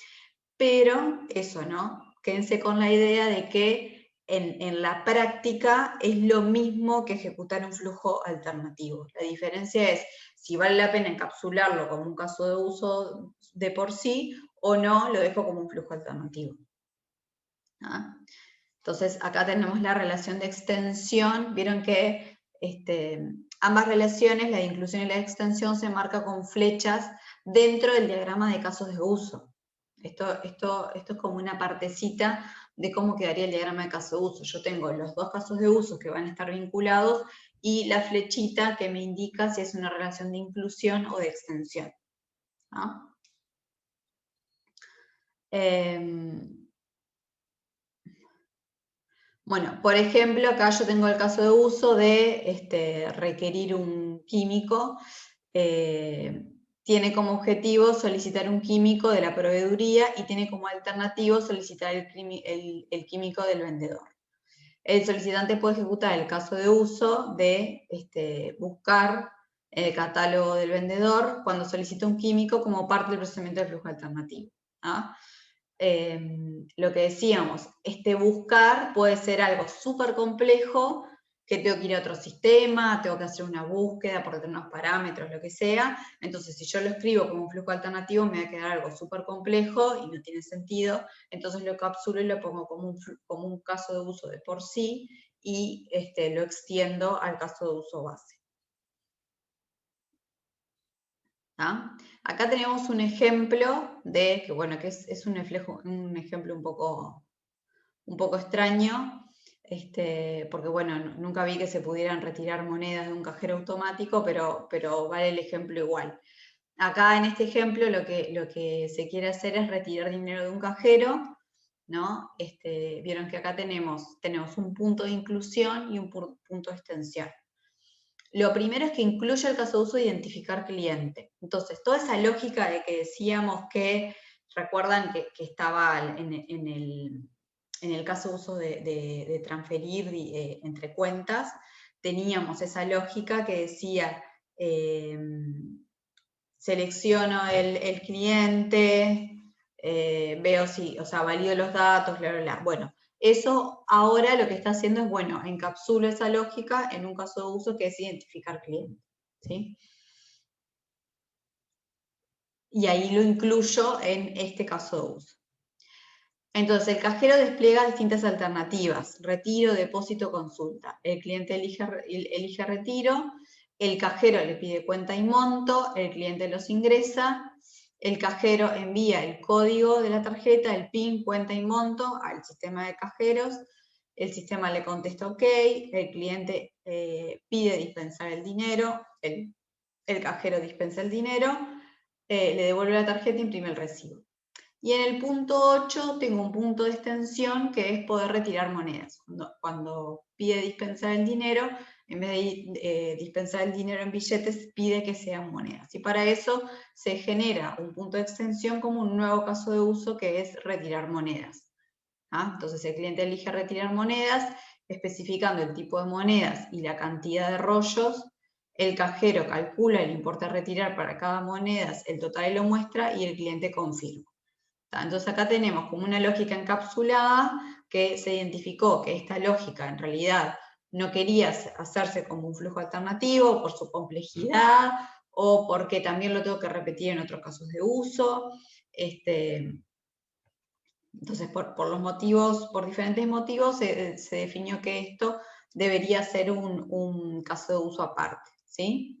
Pero eso, ¿no? Quédense con la idea de que en la práctica es lo mismo que ejecutar un flujo alternativo. La diferencia es si vale la pena encapsularlo como un caso de uso de por sí o no, lo dejo como un flujo alternativo. ¿Ah? Entonces, acá tenemos la relación de extensión. Vieron que ambas relaciones, la de inclusión y la de extensión, se marca con flechas dentro del diagrama de casos de uso. Esto es como una partecita de cómo quedaría el diagrama de caso de uso. Yo tengo los dos casos de uso que van a estar vinculados y la flechita que me indica si es una relación de inclusión o de extensión. ¿Ah? Bueno, por ejemplo, acá yo tengo el caso de uso de requerir un químico. Tiene como objetivo solicitar un químico de la proveeduría y tiene como alternativo solicitar el químico del vendedor. El solicitante puede ejecutar el caso de uso de buscar el catálogo del vendedor cuando solicita un químico como parte del procedimiento de flujo alternativo. ¿Ah? Lo que decíamos, buscar puede ser algo súper complejo, que tengo que ir a otro sistema, tengo que hacer una búsqueda por determinados parámetros, lo que sea. Entonces, si yo lo escribo como un flujo alternativo, me va a quedar algo súper complejo y no tiene sentido. Entonces lo capsulo y lo pongo como un caso de uso de por sí y lo extiendo al caso de uso base. ¿Ah? Acá tenemos un ejemplo que es un ejemplo un poco extraño, porque bueno, nunca vi que se pudieran retirar monedas de un cajero automático, pero vale el ejemplo igual. Acá en este ejemplo lo que se quiere hacer es retirar dinero de un cajero, ¿no? Vieron que acá tenemos un punto de inclusión y un punto de extensión. Lo primero es que incluye el caso de uso de identificar cliente. Entonces, toda esa lógica de que decíamos que, recuerdan que estaba en el caso de uso de transferir entre cuentas, teníamos esa lógica que decía, selecciono el cliente, veo si, o sea, valido los datos, bla, bla, bla. Bueno, eso ahora lo que está haciendo es, bueno, encapsulo esa lógica en un caso de uso que es identificar cliente, ¿sí? Y ahí lo incluyo en este caso de uso. Entonces, el cajero despliega distintas alternativas: retiro, depósito, consulta. El cliente elige retiro, el cajero le pide cuenta y monto, el cliente los ingresa, el cajero envía el código de la tarjeta, el PIN, cuenta y monto al sistema de cajeros, el sistema le contesta OK, el cliente pide dispensar el dinero, el cajero dispensa el dinero, le devuelve la tarjeta e imprime el recibo. Y en el punto 8 tengo un punto de extensión que es poder retirar monedas. Cuando pide dispensar el dinero, en vez de dispensar el dinero en billetes, pide que sean monedas. Y para eso se genera un punto de extensión como un nuevo caso de uso que es retirar monedas. Entonces el cliente elige retirar monedas, especificando el tipo de monedas y la cantidad de rollos. El cajero calcula el importe a retirar para cada moneda, el total y lo muestra, y el cliente confirma. Entonces acá tenemos como una lógica encapsulada que se identificó que esta lógica en realidad no quería hacerse como un flujo alternativo por su complejidad o porque también lo tengo que repetir en otros casos de uso. Entonces por diferentes motivos se definió que esto debería ser un caso de uso aparte, ¿sí?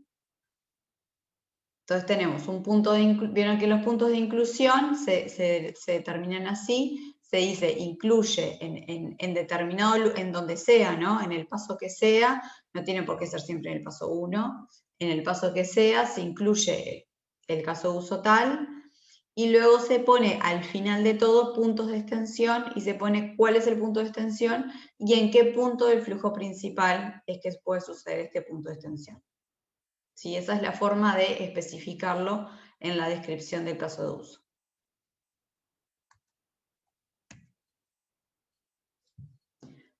Entonces tenemos un punto vieron que los puntos de inclusión se determinan así, se dice incluye en determinado, en donde sea, ¿no? En el paso que sea, no tiene por qué ser siempre en el paso 1, en el paso que sea se incluye el caso de uso tal, y luego se pone al final de todo puntos de extensión y se pone cuál es el punto de extensión y en qué punto del flujo principal es que puede suceder este punto de extensión. ¿Sí? Esa es la forma de especificarlo en la descripción del caso de uso.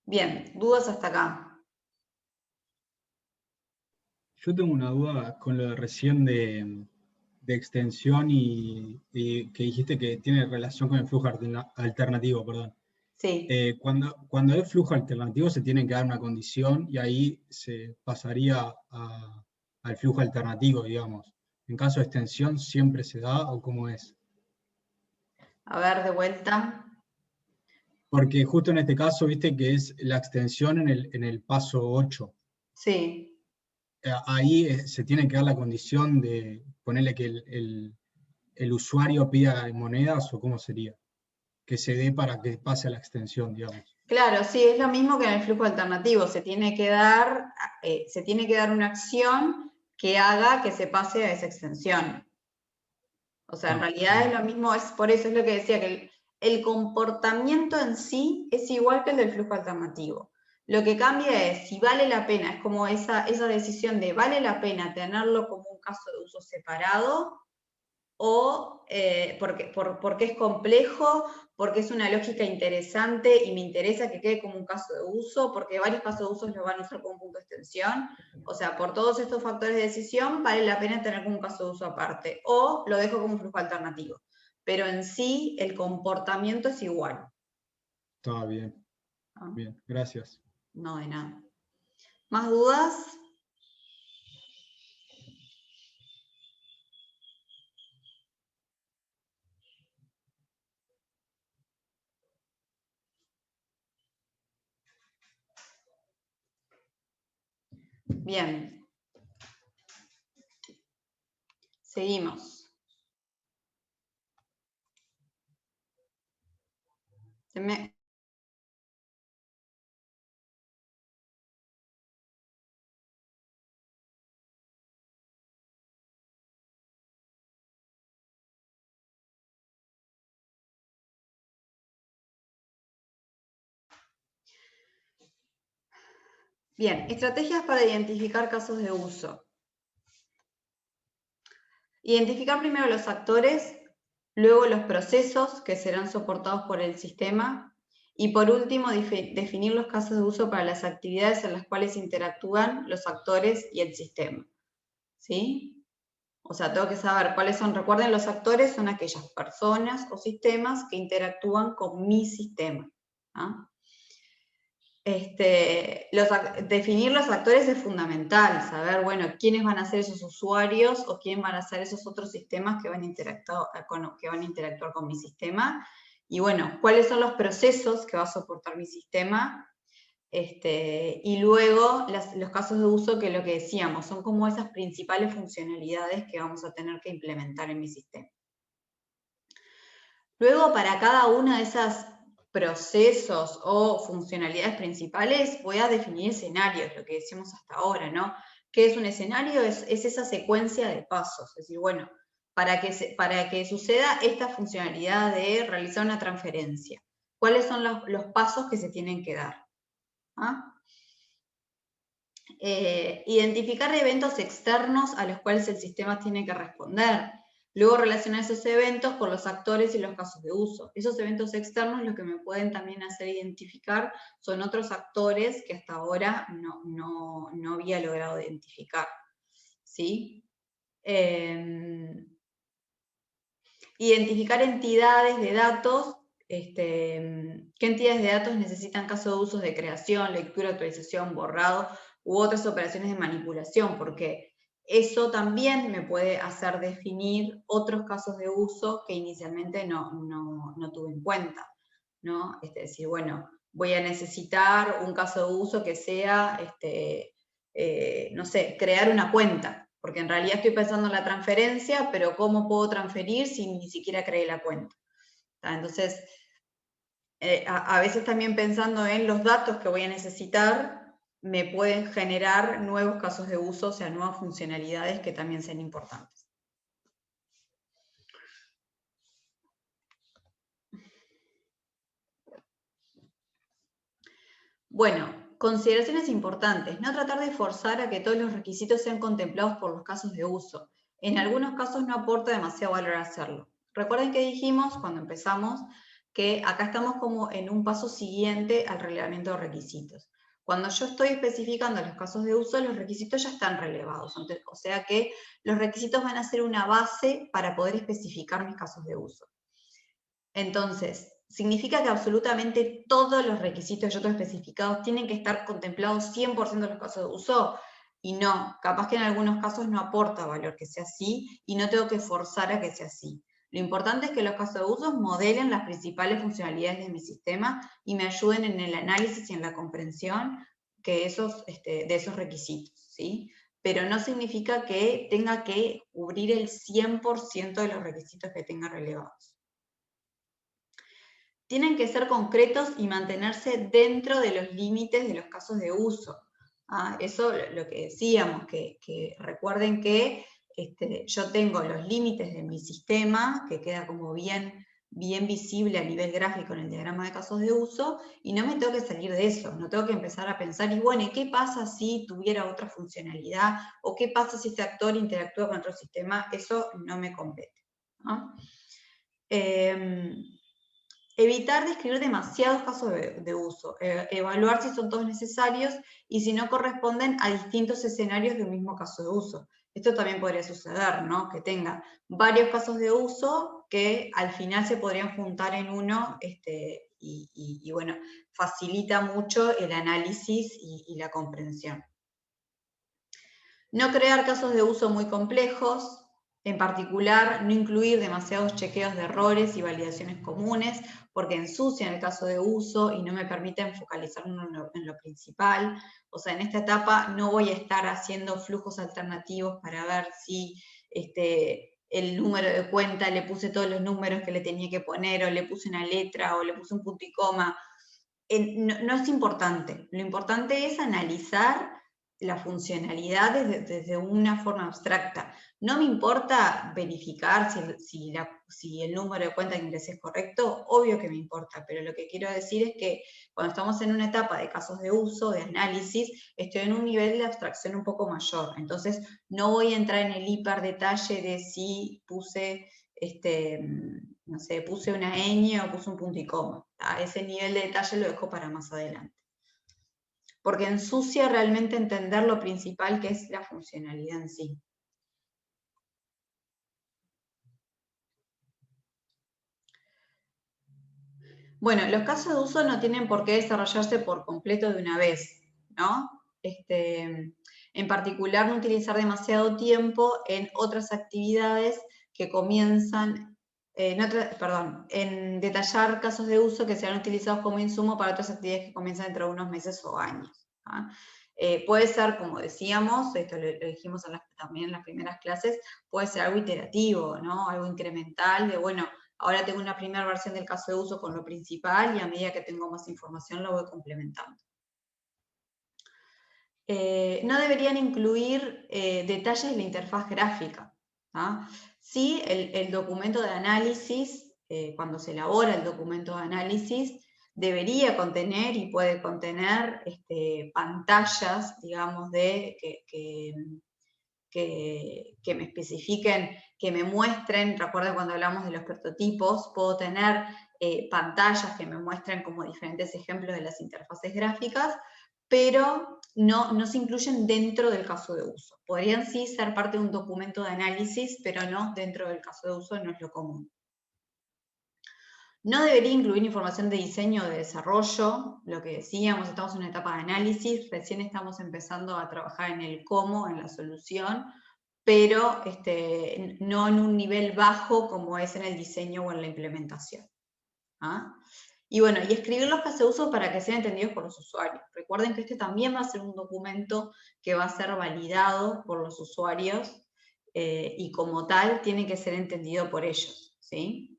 Bien, ¿dudas hasta acá? Yo tengo una duda con lo de recién de extensión y que dijiste que tiene relación con el flujo alternativo, perdón. Sí. Cuando es flujo alternativo se tiene que dar una condición y ahí se pasaría al flujo alternativo, digamos. En caso de extensión, ¿siempre se da o cómo es? A ver, de vuelta. Porque justo en este caso, viste que es la extensión en el paso 8. Sí. Ahí se tiene que dar la condición de ponerle que el usuario pida monedas o cómo sería. Que se dé para que pase a la extensión, digamos. Claro, sí, es lo mismo que en el flujo alternativo. Se tiene que dar una acción que haga que se pase a esa extensión. O sea, en realidad es lo mismo, es por eso es lo que decía, que el comportamiento en sí es igual que el del flujo alternativo. Lo que cambia es si vale la pena, es como esa decisión de vale la pena tenerlo como un caso de uso separado o porque es complejo, porque es una lógica interesante y me interesa que quede como un caso de uso, porque varios casos de uso lo van a usar como un punto de extensión. O sea, por todos estos factores de decisión vale la pena tener como un caso de uso aparte, o lo dejo como un flujo alternativo. Pero en sí el comportamiento es igual. Está bien. Bien, gracias. No, de nada. ¿Más dudas? Bien. Seguimos. Bien, estrategias para identificar casos de uso. Identificar primero los actores, luego los procesos que serán soportados por el sistema Y por último, definir los casos de uso para las actividades en las cuales interactúan los actores y el sistema. ¿Sí? O sea, tengo que saber cuáles son, recuerden, los actores son aquellas personas o sistemas que interactúan con mi sistema. ¿Ah? Definir los actores es fundamental, saber, bueno, quiénes van a ser esos usuarios o quiénes van a ser esos otros sistemas que van a interactuar con mi sistema, y bueno, cuáles son los procesos que va a soportar mi sistema, y luego los casos de uso, que lo que decíamos, son como esas principales funcionalidades que vamos a tener que implementar en mi sistema. Luego, para cada una de esas procesos o funcionalidades principales, voy a definir escenarios, lo que decíamos hasta ahora, ¿no? ¿Qué es un escenario? Es esa secuencia de pasos. Es decir, bueno, para que suceda esta funcionalidad de realizar una transferencia, ¿cuáles son los pasos que se tienen que dar? ¿Ah? Identificar eventos externos a los cuales el sistema tiene que responder. Luego relacionar esos eventos con los actores y los casos de uso. Esos eventos externos lo que me pueden también hacer identificar son otros actores que hasta ahora no había logrado identificar. ¿Sí? Identificar entidades de datos. ¿Qué entidades de datos necesitan casos de usos de creación, lectura, actualización, borrado u otras operaciones de manipulación? Porque eso también me puede hacer definir otros casos de uso que inicialmente no tuve en cuenta, ¿no? Es decir, bueno, voy a necesitar un caso de uso que sea, no sé, crear una cuenta, porque en realidad estoy pensando en la transferencia, pero ¿cómo puedo transferir si ni siquiera creé la cuenta? Entonces, a veces también pensando en los datos que voy a necesitar, me pueden generar nuevos casos de uso, o sea, nuevas funcionalidades que también sean importantes. Bueno, consideraciones importantes. No tratar de forzar a que todos los requisitos sean contemplados por los casos de uso. En algunos casos no aporta demasiado valor hacerlo. Recuerden que dijimos cuando empezamos que acá estamos como en un paso siguiente al relevamiento de requisitos. Cuando yo estoy especificando los casos de uso, los requisitos ya están relevados. O sea que los requisitos van a ser una base para poder especificar mis casos de uso. Entonces, significa que absolutamente todos los requisitos y otros especificados tienen que estar contemplados 100% de los casos de uso, y no, capaz que en algunos casos no aporta valor que sea así, y no tengo que forzar a que sea así. Lo importante es que los casos de uso modelen las principales funcionalidades de mi sistema y me ayuden en el análisis y en la comprensión de esos requisitos, ¿sí? Pero no significa que tenga que cubrir el 100% de los requisitos que tenga relevados. Tienen que ser concretos y mantenerse dentro de los límites de los casos de uso. Eso lo que decíamos, que recuerden que yo tengo los límites de mi sistema, que queda como bien visible a nivel gráfico en el diagrama de casos de uso, y no me tengo que salir de eso, no tengo que empezar a pensar, y bueno, ¿qué pasa si tuviera otra funcionalidad? ¿O qué pasa si este actor interactúa con otro sistema? Eso no me compete. Evitar describir demasiados casos de uso, evaluar si son todos necesarios y si no corresponden a distintos escenarios de un mismo caso de uso. Esto también podría suceder, ¿no? Que tenga varios casos de uso que al final se podrían juntar en uno, y bueno, facilita mucho el análisis y la comprensión. No crear casos de uso muy complejos. En particular, no incluir demasiados chequeos de errores y validaciones comunes, porque ensucian el caso de uso y no me permiten focalizarme en lo principal. O sea, en esta etapa no voy a estar haciendo flujos alternativos para ver si el número de cuenta le puse todos los números que le tenía que poner, o le puse una letra, o le puse un punto y coma. No es importante. Lo importante es analizar la funcionalidad desde una forma abstracta. No me importa verificar si el número de cuenta que ingresé es correcto, obvio que me importa, pero lo que quiero decir es que cuando estamos en una etapa de casos de uso, de análisis, estoy en un nivel de abstracción un poco mayor. Entonces, no voy a entrar en el hiper detalle de si puse no sé, puse una ñ o puse un punto y coma. A ese nivel de detalle lo dejo para más adelante. Porque ensucia realmente entender lo principal que es la funcionalidad en sí. Bueno, los casos de uso no tienen por qué desarrollarse por completo de una vez, ¿no? En particular, no utilizar demasiado tiempo en otras actividades que comienzan, en detallar casos de uso que sean utilizados como insumo para otras actividades que comienzan dentro de unos meses o años. ¿Ah? Puede ser, como decíamos, esto lo dijimos también en las primeras clases, puede ser algo iterativo, ¿no? Algo incremental de, bueno, ahora tengo una primera versión del caso de uso con lo principal y a medida que tengo más información lo voy complementando. No deberían incluir detalles de la interfaz gráfica. ¿Ah? Sí, el documento de análisis, cuando se elabora el documento de análisis, debería contener y puede contener pantallas, digamos, que me especifiquen, que me muestren. Recuerden cuando hablamos de los prototipos, puedo tener pantallas que me muestren como diferentes ejemplos de las interfaces gráficas, pero no se incluyen dentro del caso de uso. Podrían sí ser parte de un documento de análisis, pero no dentro del caso de uso, no es lo común. No debería incluir información de diseño o de desarrollo, lo que decíamos, estamos en una etapa de análisis, recién estamos empezando a trabajar en el cómo, en la solución, pero no en un nivel bajo como es en el diseño o en la implementación. ¿Ah? Y bueno, y escribir los casos de uso para que sean entendidos por los usuarios. Recuerden que este también va a ser un documento que va a ser validado por los usuarios y como tal tiene que ser entendido por ellos, ¿sí?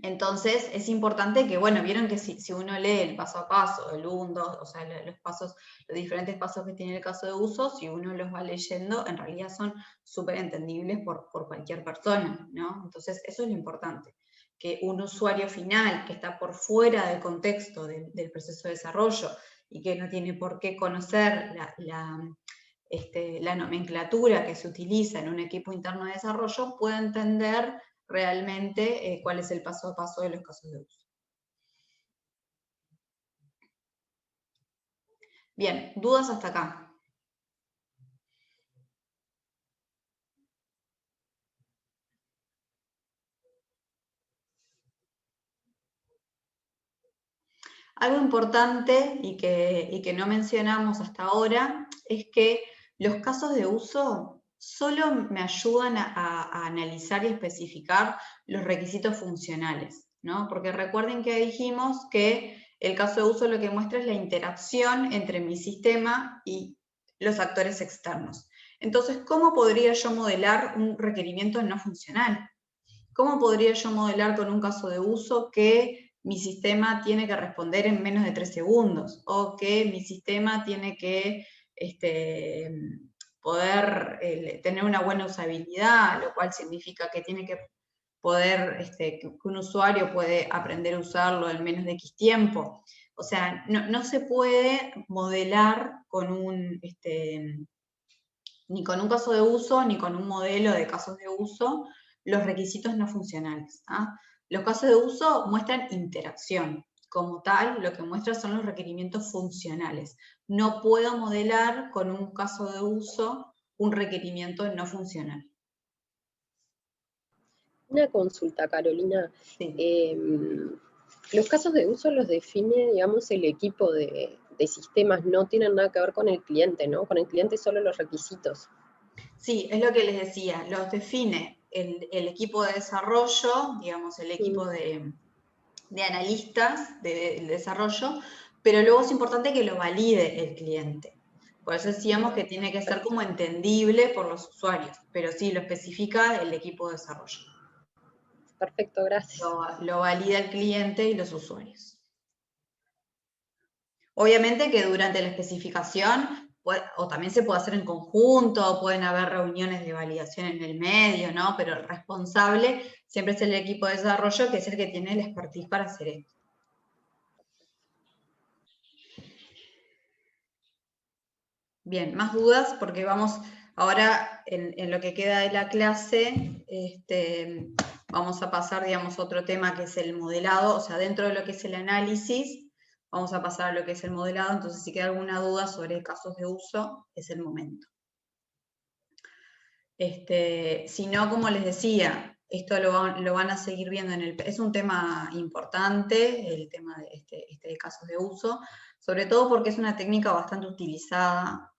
Entonces es importante que, bueno, vieron que si uno lee el paso a paso, el 1, 2, o sea, los diferentes pasos que tiene el caso de uso, si uno los va leyendo, en realidad son súper entendibles por cualquier persona, ¿no? Entonces eso es lo importante, que un usuario final que está por fuera del contexto del proceso de desarrollo y que no tiene por qué conocer la nomenclatura que se utiliza en un equipo interno de desarrollo, pueda entender realmente cuál es el paso a paso de los casos de uso. Bien, ¿dudas hasta acá? Algo importante y que no mencionamos hasta ahora es que los casos de uso solo me ayudan a analizar y especificar los requisitos funcionales, ¿no? Porque recuerden que dijimos que el caso de uso lo que muestra es la interacción entre mi sistema y los actores externos. Entonces, ¿cómo podría yo modelar un requerimiento no funcional? ¿Cómo podría yo modelar con un caso de uso que mi sistema tiene que responder en menos de 3 segundos? O que mi sistema tiene que poder tener una buena usabilidad, lo cual significa que tiene que poder, que un usuario puede aprender a usarlo en menos de X tiempo. O sea, no se puede modelar con ni con un caso de uso, ni con un modelo de casos de uso, los requisitos no funcionales. ¿Ah? Los casos de uso muestran interacción. Como tal, lo que muestra son los requerimientos funcionales. No puedo modelar con un caso de uso un requerimiento no funcional. Una consulta, Carolina. Sí. Los casos de uso los define, digamos, el equipo de sistemas, no tienen nada que ver con el cliente, ¿no? Con el cliente solo los requisitos. Sí, es lo que les decía, los define el equipo de desarrollo, digamos, el equipo de analistas de desarrollo, pero luego es importante que lo valide el cliente. Por eso decíamos que tiene que ser como entendible por los usuarios, pero sí, lo especifica el equipo de desarrollo. Perfecto, gracias. Lo valida el cliente y los usuarios. Obviamente que durante la especificación, o también se puede hacer en conjunto, pueden haber reuniones de validación en el medio, ¿no? Pero el responsable siempre es el equipo de desarrollo, que es el que tiene el expertise para hacer esto. Bien, más dudas porque vamos Ahora, en lo que queda de la clase, vamos a pasar, digamos, a otro tema que es el modelado, o sea, dentro de lo que es el análisis, vamos a pasar a lo que es el modelado, entonces si queda alguna duda sobre casos de uso, es el momento. Si no, como les decía, esto lo van a seguir viendo es un tema importante, el tema de de casos de uso, sobre todo porque es una técnica bastante utilizada,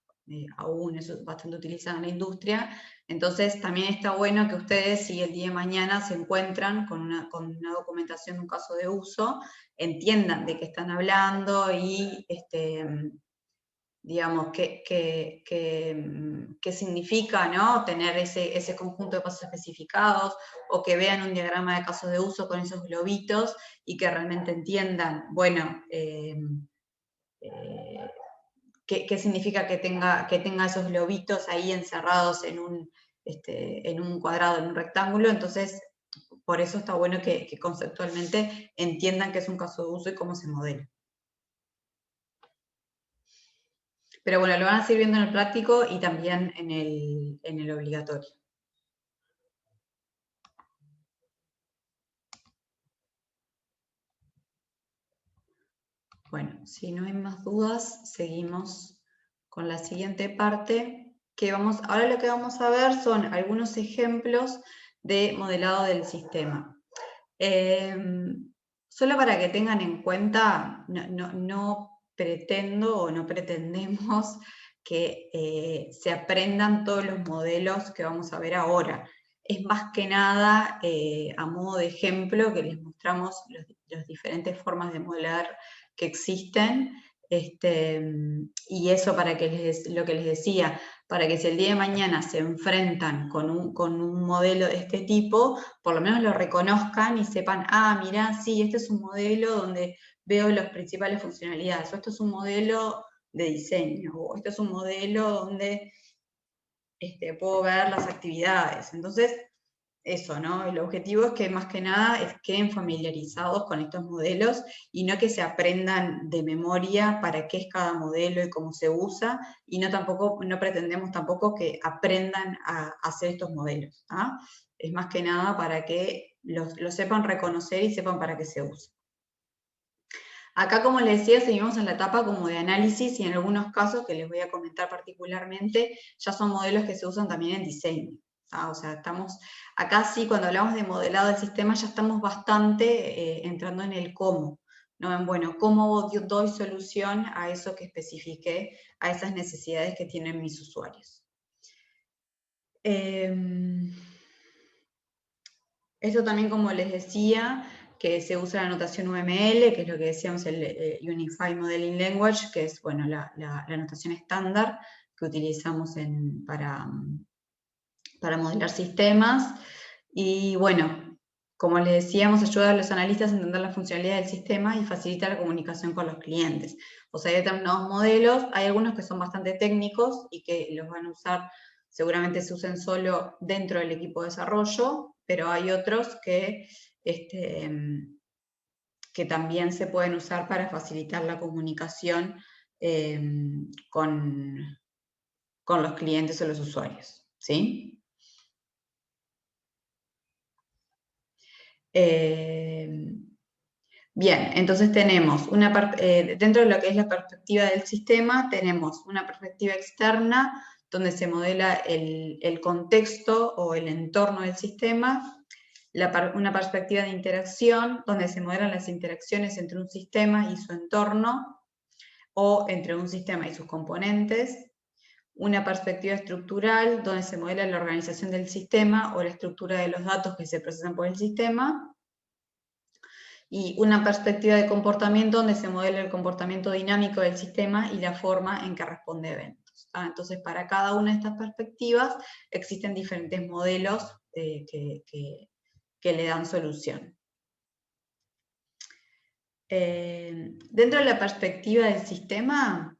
aún es bastante utilizada en la industria, entonces también está bueno que ustedes, si el día de mañana se encuentran con una documentación de un caso de uso, entiendan de qué están hablando y digamos, qué significa, ¿no? Tener ese conjunto de pasos especificados, o que vean un diagrama de casos de uso con esos globitos y que realmente entiendan, bueno, qué significa que tenga esos globitos ahí encerrados en un cuadrado, en un rectángulo. Entonces, por eso está bueno que conceptualmente entiendan qué es un caso de uso y cómo se modela. Pero bueno, lo van a seguir viendo en el práctico y también en el obligatorio. Bueno, si no hay más dudas, seguimos con la siguiente parte. Ahora lo que vamos a ver son algunos ejemplos de modelado del sistema. Solo para que tengan en cuenta, no pretendo o no pretendemos que se aprendan todos los modelos que vamos a ver ahora. Es más que nada a modo de ejemplo que les mostramos las diferentes formas de modelar que existen, y eso para que lo que les decía, para que si el día de mañana se enfrentan con un modelo de este tipo, por lo menos lo reconozcan y sepan, ah, mirá, sí, este es un modelo donde veo las principales funcionalidades, o esto es un modelo de diseño, o esto es un modelo donde puedo ver las actividades. Entonces, eso, ¿no? El objetivo es que más que nada queden familiarizados con estos modelos y no que se aprendan de memoria para qué es cada modelo y cómo se usa, y no pretendemos tampoco que aprendan a hacer estos modelos. ¿Ah? Es más que nada para que los sepan reconocer y sepan para qué se usa. Acá, como les decía, seguimos en la etapa como de análisis, y en algunos casos, que les voy a comentar particularmente, ya son modelos que se usan también en diseño. O sea, acá sí, cuando hablamos de modelado del sistema, ya estamos bastante entrando en el cómo, ¿no? En, bueno, cómo doy solución a eso que especifiqué, a esas necesidades que tienen mis usuarios. Esto también, como les decía, que se usa la notación UML, que es lo que decíamos, el Unified Modeling Language, que es, bueno, la notación estándar que utilizamos para modelar sistemas. Y bueno, como les decíamos, ayuda a los analistas a entender la funcionalidad del sistema y facilita la comunicación con los clientes. O sea, hay determinados modelos, hay algunos que son bastante técnicos y que los van a usar, seguramente se usen solo dentro del equipo de desarrollo, pero hay otros que también se pueden usar para facilitar la comunicación con los clientes o los usuarios, ¿sí? Bien, entonces tenemos una parte, dentro de lo que es la perspectiva del sistema, tenemos una perspectiva externa, donde se modela el contexto o el entorno del sistema, una perspectiva de interacción, donde se modelan las interacciones entre un sistema y su entorno, o entre un sistema y sus componentes, una perspectiva estructural, donde se modela la organización del sistema o la estructura de los datos que se procesan por el sistema, y una perspectiva de comportamiento, donde se modela el comportamiento dinámico del sistema y la forma en que responde a eventos. Entonces, para cada una de estas perspectivas existen diferentes modelos que le dan solución. Dentro de la perspectiva del sistema,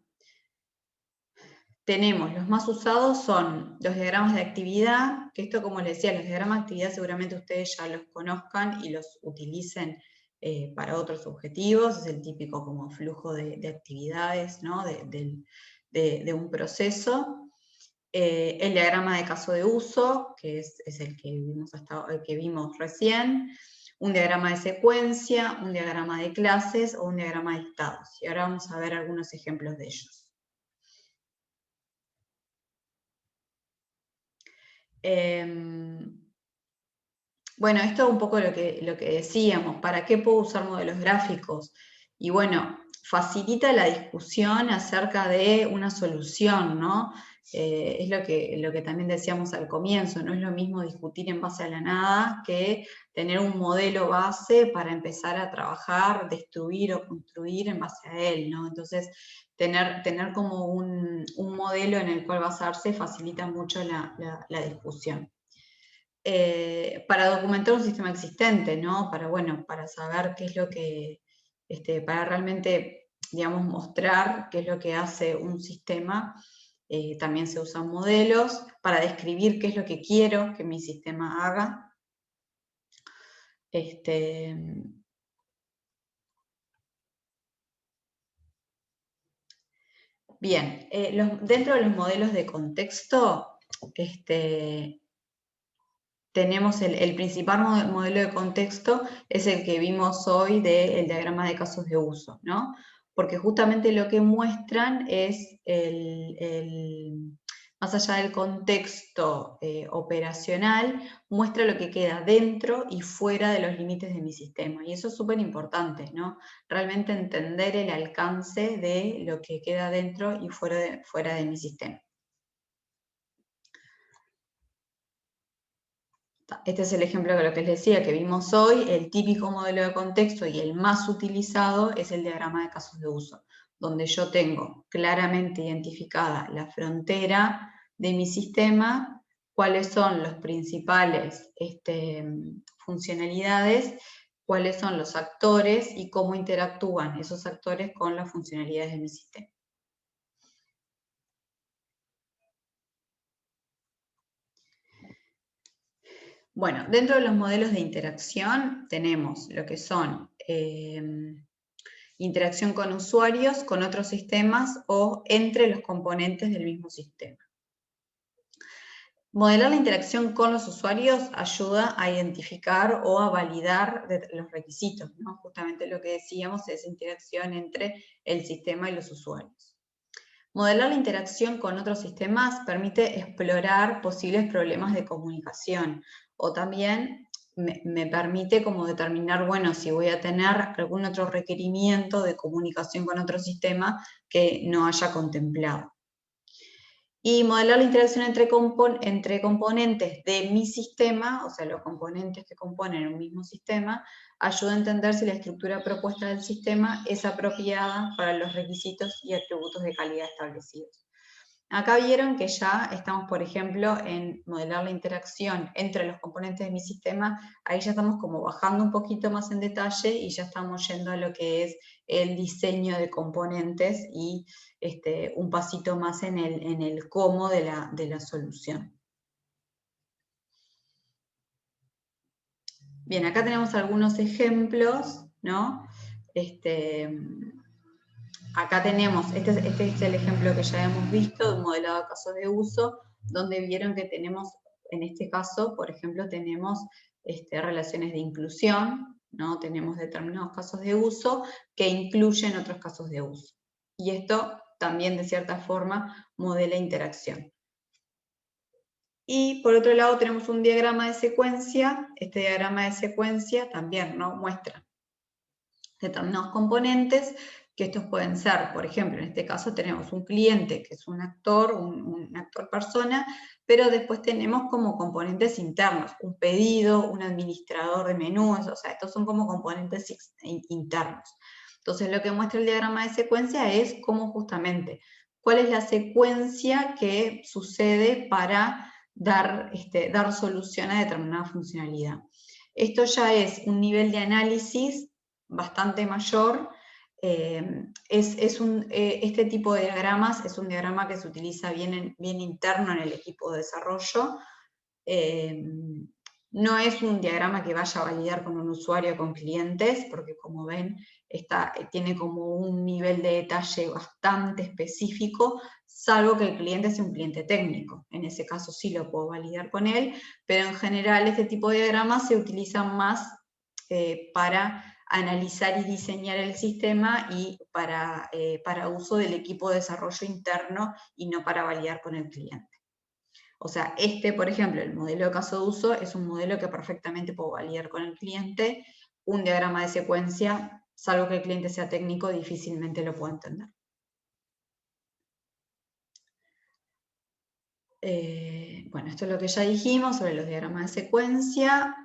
tenemos, los más usados son los diagramas de actividad, que esto, como les decía, los diagramas de actividad seguramente ustedes ya los conozcan y los utilicen para otros objetivos. Es el típico como flujo de actividades, ¿no? de un proceso. el diagrama de caso de uso, que es el que vimos recién, un diagrama de secuencia, un diagrama de clases o un diagrama de estados. Y ahora vamos a ver algunos ejemplos de ellos. Bueno, esto es un poco lo que decíamos. ¿Para qué puedo usar modelos gráficos? Y bueno, facilita la discusión acerca de una solución, ¿no? Es lo que también decíamos al comienzo, no es lo mismo discutir en base a la nada que tener un modelo base para empezar a trabajar, destruir o construir en base a él, ¿no? Entonces, tener como un modelo en el cual basarse facilita mucho la discusión. Para documentar un sistema existente, ¿no? Para saber qué es lo que, para realmente, digamos, mostrar qué es lo que hace un sistema, también se usan modelos para describir qué es lo que quiero que mi sistema haga. Bien, dentro de los modelos de contexto, tenemos el principal modelo de contexto, es el que vimos hoy del diagrama de casos de uso, ¿no? Porque justamente lo que muestran es, más allá del contexto operacional, muestra lo que queda dentro y fuera de los límites de mi sistema. Y eso es súper importante, ¿no? Realmente entender el alcance de lo que queda dentro y fuera de mi sistema. Este es el ejemplo de lo que les decía, que vimos hoy. El típico modelo de contexto y el más utilizado es el diagrama de casos de uso, donde yo tengo claramente identificada la frontera de mi sistema, cuáles son las principales funcionalidades, cuáles son los actores y cómo interactúan esos actores con las funcionalidades de mi sistema. Bueno, dentro de los modelos de interacción tenemos lo que son interacción con usuarios, con otros sistemas o entre los componentes del mismo sistema. Modelar la interacción con los usuarios ayuda a identificar o a validar los requisitos, ¿no? Justamente lo que decíamos es interacción entre el sistema y los usuarios. Modelar la interacción con otros sistemas permite explorar posibles problemas de comunicación o también me permite como determinar, bueno, si voy a tener algún otro requerimiento de comunicación con otro sistema que no haya contemplado. Y modelar la interacción entre componentes de mi sistema, o sea, los componentes que componen un mismo sistema, ayuda a entender si la estructura propuesta del sistema es apropiada para los requisitos y atributos de calidad establecidos. Acá vieron que ya estamos, por ejemplo, en modelar la interacción entre los componentes de mi sistema. Ahí ya estamos como bajando un poquito más en detalle y ya estamos yendo a lo que es el diseño de componentes y un pasito más en el cómo de la solución. Bien, acá tenemos algunos ejemplos, ¿no? Acá tenemos, este es el ejemplo que ya hemos visto de un modelado de casos de uso, donde vieron que tenemos, en este caso, por ejemplo, tenemos relaciones de inclusión, ¿no? Tenemos determinados casos de uso que incluyen otros casos de uso. Y esto también, de cierta forma, modela interacción. Y por otro lado tenemos un diagrama de secuencia. Este diagrama de secuencia también, ¿no? Muestra determinados componentes, que estos pueden ser, por ejemplo, en este caso tenemos un cliente que es un actor, un actor persona, pero después tenemos como componentes internos, un pedido, un administrador de menús, o sea, estos son como componentes internos. Entonces lo que muestra el diagrama de secuencia es cómo justamente, cuál es la secuencia que sucede para dar solución a determinada funcionalidad. Esto ya es un nivel de análisis bastante mayor. Este tipo de diagramas es un diagrama que se utiliza bien interno en el equipo de desarrollo. No es un diagrama que vaya a validar con un usuario o con clientes, porque como ven, tiene como un nivel de detalle bastante específico, salvo que el cliente sea un cliente técnico. En ese caso sí lo puedo validar con él, pero en general este tipo de diagramas se utilizan más para analizar y diseñar el sistema y para uso del equipo de desarrollo interno y no para validar con el cliente. O sea, por ejemplo, el modelo de caso de uso es un modelo que perfectamente puedo validar con el cliente. Un diagrama de secuencia, salvo que el cliente sea técnico, difícilmente lo puedo entender. Bueno, esto es lo que ya dijimos sobre los diagramas de secuencia.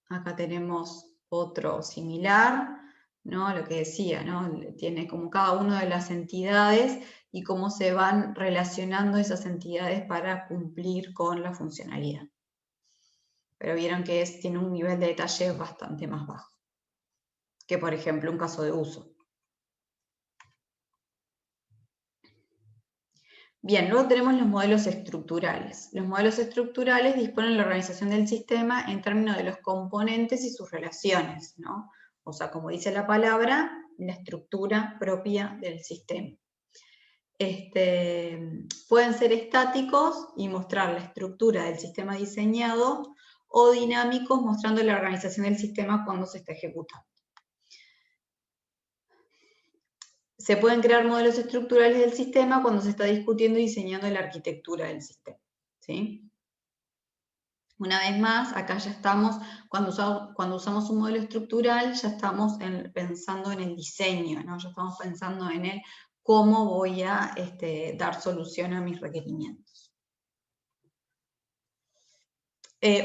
Acá tenemos otro similar, ¿no? Lo que decía, ¿no? Tiene como cada una de las entidades y cómo se van relacionando esas entidades para cumplir con la funcionalidad. Pero vieron que tiene un nivel de detalle bastante más bajo que, por ejemplo, un caso de uso. Bien, luego tenemos los modelos estructurales. Los modelos estructurales disponen la organización del sistema en términos de los componentes y sus relaciones, ¿no? O sea, como dice la palabra, la estructura propia del sistema. Pueden ser estáticos y mostrar la estructura del sistema diseñado, o dinámicos mostrando la organización del sistema cuando se está ejecutando. Se pueden crear modelos estructurales del sistema cuando se está discutiendo y diseñando la arquitectura del sistema, ¿sí? Una vez más, acá ya estamos, cuando usamos un modelo estructural, ya estamos pensando en el diseño, ¿no? Ya estamos pensando en el cómo voy a dar solución a mis requerimientos.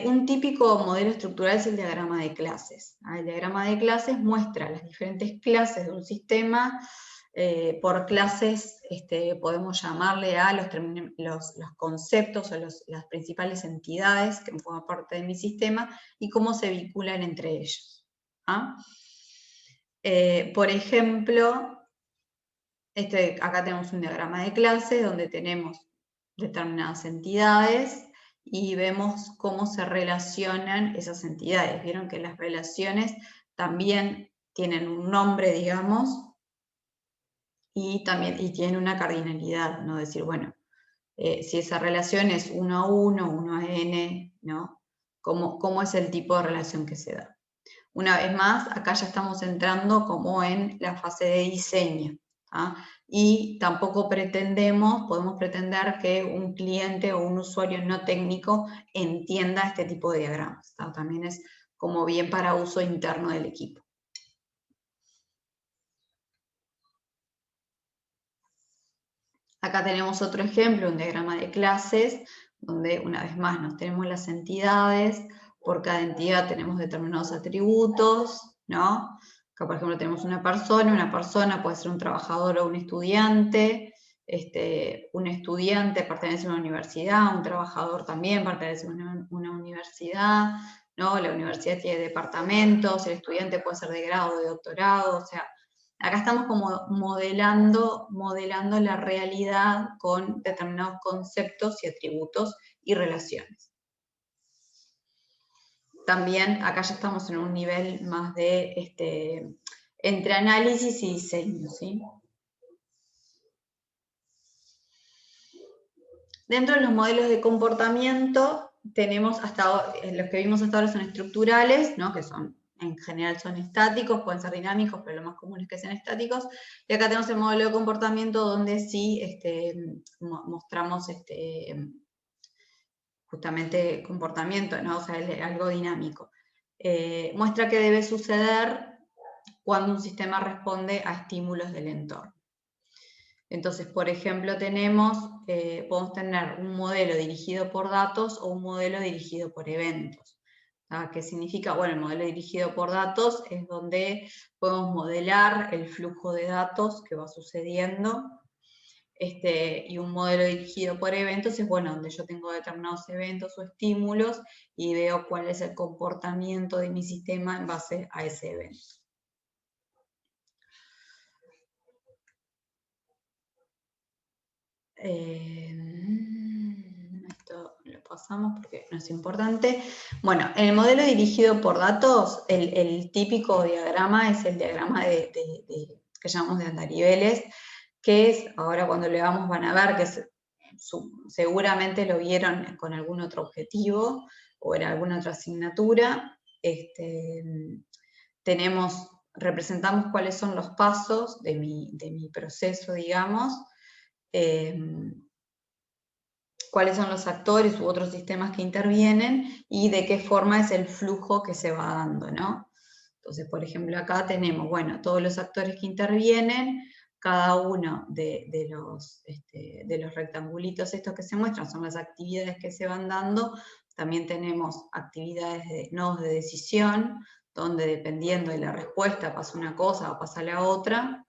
Un típico modelo estructural es el diagrama de clases. El diagrama de clases muestra las diferentes clases de un sistema. Por clases podemos llamarle a los conceptos o las principales entidades que forman parte de mi sistema y cómo se vinculan entre ellos. Por ejemplo, acá tenemos un diagrama de clases donde tenemos determinadas entidades y vemos cómo se relacionan esas entidades. Vieron que las relaciones también tienen un nombre, digamos, y tienen una cardinalidad, ¿no? Decir, bueno, si esa relación es 1 a 1, 1 a n, ¿no? ¿Cómo es el tipo de relación que se da? Una vez más, acá ya estamos entrando como en la fase de diseño, y tampoco podemos pretender que un cliente o un usuario no técnico entienda este tipo de diagramas, ¿tá? También es como bien para uso interno del equipo. Acá tenemos otro ejemplo, un diagrama de clases, donde una vez más nos tenemos las entidades, por cada entidad tenemos determinados atributos, ¿no? Acá, por ejemplo, tenemos una persona puede ser un trabajador o un estudiante pertenece a una universidad, un trabajador también pertenece a una universidad, ¿no? La universidad tiene departamentos, el estudiante puede ser de grado o de doctorado, o sea, acá estamos como modelando la realidad con determinados conceptos y atributos y relaciones. También acá ya estamos en un nivel más de entre análisis y diseño, ¿sí? Dentro de los modelos de comportamiento tenemos los que vimos hasta ahora son estructurales, ¿no? Que en general son estáticos, pueden ser dinámicos, pero lo más común es que sean estáticos. Y acá tenemos el modelo de comportamiento donde sí mostramos justamente comportamiento, ¿no? O sea, algo dinámico. Muestra qué debe suceder cuando un sistema responde a estímulos del entorno. Entonces, por ejemplo, podemos tener un modelo dirigido por datos o un modelo dirigido por eventos. ¿Qué significa? Bueno, el modelo dirigido por datos es donde podemos modelar el flujo de datos que va sucediendo, y un modelo dirigido por eventos es, bueno, donde yo tengo determinados eventos o estímulos y veo cuál es el comportamiento de mi sistema en base a ese evento. Esto lo pasamos porque no es importante. Bueno, en el modelo dirigido por datos, el típico diagrama es el diagrama que llamamos de andariveles, que es, ahora cuando lo veamos van a ver que seguramente lo vieron con algún otro objetivo o en alguna otra asignatura. Representamos cuáles son los pasos de mi proceso, digamos, cuáles son los actores u otros sistemas que intervienen y de qué forma es el flujo que se va dando, ¿no? Entonces, por ejemplo, acá tenemos, bueno, todos los actores que intervienen, cada uno de los rectangulitos estos que se muestran son las actividades que se van dando. También tenemos actividades de nodos de decisión, donde dependiendo de la respuesta pasa una cosa o pasa la otra.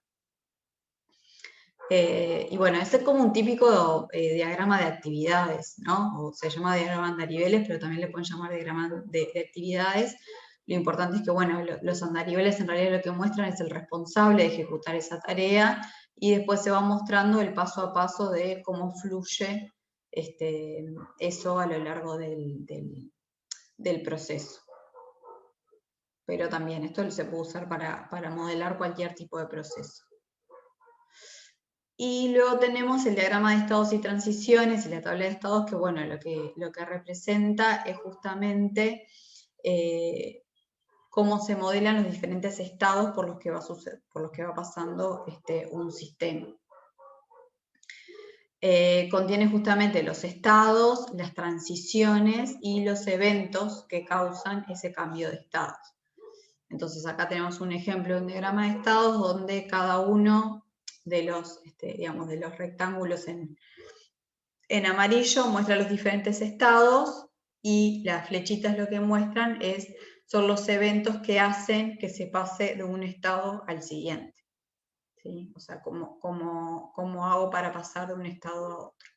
Y bueno, este es como un típico diagrama de actividades, ¿no? O se llama diagrama de andariveles, pero también le pueden llamar diagrama de actividades. Lo importante es que, bueno, los andariveles en realidad lo que muestran es el responsable de ejecutar esa tarea, y después se va mostrando el paso a paso de cómo fluye eso a lo largo del proceso. Pero también esto se puede usar para modelar cualquier tipo de proceso. Y luego tenemos el diagrama de estados y transiciones y la tabla de estados, que bueno, lo que representa es justamente cómo se modelan los diferentes estados por los que va pasando un sistema. Contiene justamente los estados, las transiciones y los eventos que causan ese cambio de estados. Entonces acá tenemos un ejemplo de un diagrama de estados donde cada uno de los rectángulos en amarillo muestra los diferentes estados, y las flechitas lo que muestran son los eventos que hacen que se pase de un estado al siguiente. ¿Sí? O sea, cómo hago para pasar de un estado a otro.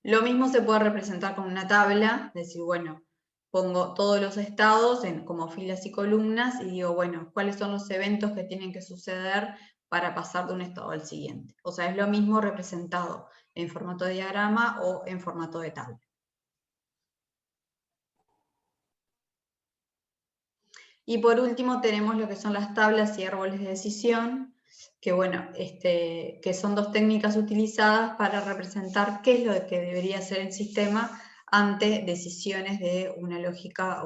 Lo mismo se puede representar con una tabla, es decir, bueno, pongo todos los estados como filas y columnas y digo, bueno, ¿cuáles son los eventos que tienen que suceder para pasar de un estado al siguiente? O sea, es lo mismo representado en formato de diagrama o en formato de tabla. Y por último tenemos lo que son las tablas y árboles de decisión, que bueno, que son dos técnicas utilizadas para representar qué es lo que debería hacer el sistema ante decisiones de una lógica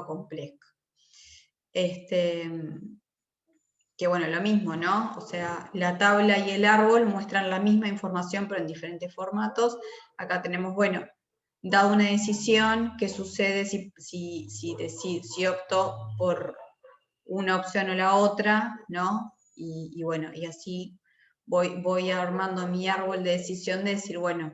compleja. Que bueno, lo mismo, ¿no? O sea, la tabla y el árbol muestran la misma información, pero en diferentes formatos. Acá tenemos, bueno, dado una decisión, qué sucede si opto por una opción o la otra, ¿no? Y bueno, y así voy armando mi árbol de decisión de decir, bueno,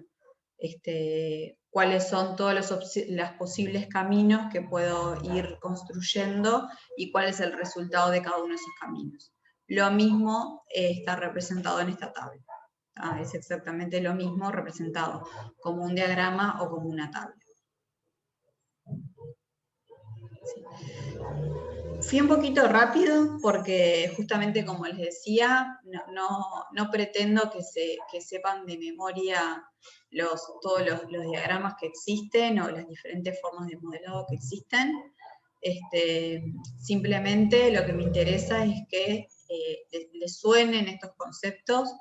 cuáles son todos los posibles caminos que puedo ir construyendo y cuál es el resultado de cada uno de esos caminos. Lo mismo está representado en esta tabla. Es exactamente lo mismo representado como un diagrama o como una tabla. Sí. Fui un poquito rápido porque justamente como les decía, no pretendo que sepan de memoria todos los diagramas que existen o las diferentes formas de modelado que existen. Simplemente lo que me interesa es que les suenen estos conceptos,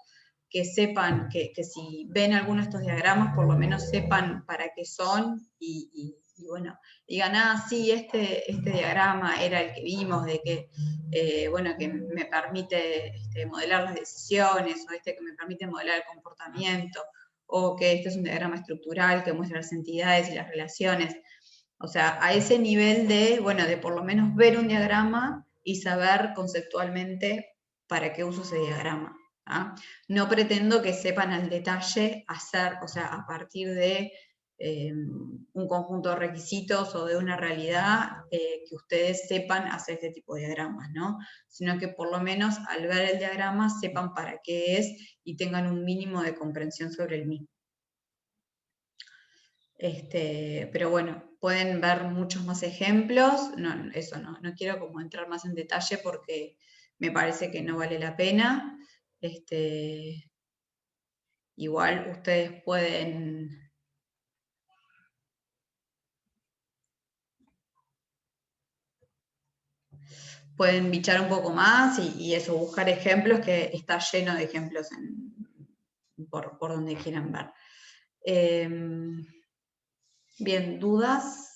que sepan que si ven alguno de estos diagramas, por lo menos sepan para qué son y bueno, digan, sí, este diagrama era el que vimos, de que, bueno, que me permite modelar las decisiones, o que me permite modelar el comportamiento, o que este es un diagrama estructural que muestra las entidades y las relaciones. O sea, a ese nivel de, bueno, de por lo menos ver un diagrama y saber conceptualmente para qué uso ese diagrama. No pretendo que sepan al detalle hacer, o sea, a partir de un conjunto de requisitos o de una realidad, que ustedes sepan hacer este tipo de diagramas, ¿no? Sino que por lo menos al ver el diagrama sepan para qué es y tengan un mínimo de comprensión sobre el mismo. Pero bueno, pueden ver muchos más ejemplos. No quiero como entrar más en detalle porque me parece que no vale la pena. igual ustedes pueden bichar un poco más y eso, buscar ejemplos, que está lleno de ejemplos por donde quieran ver. Bien, ¿dudas?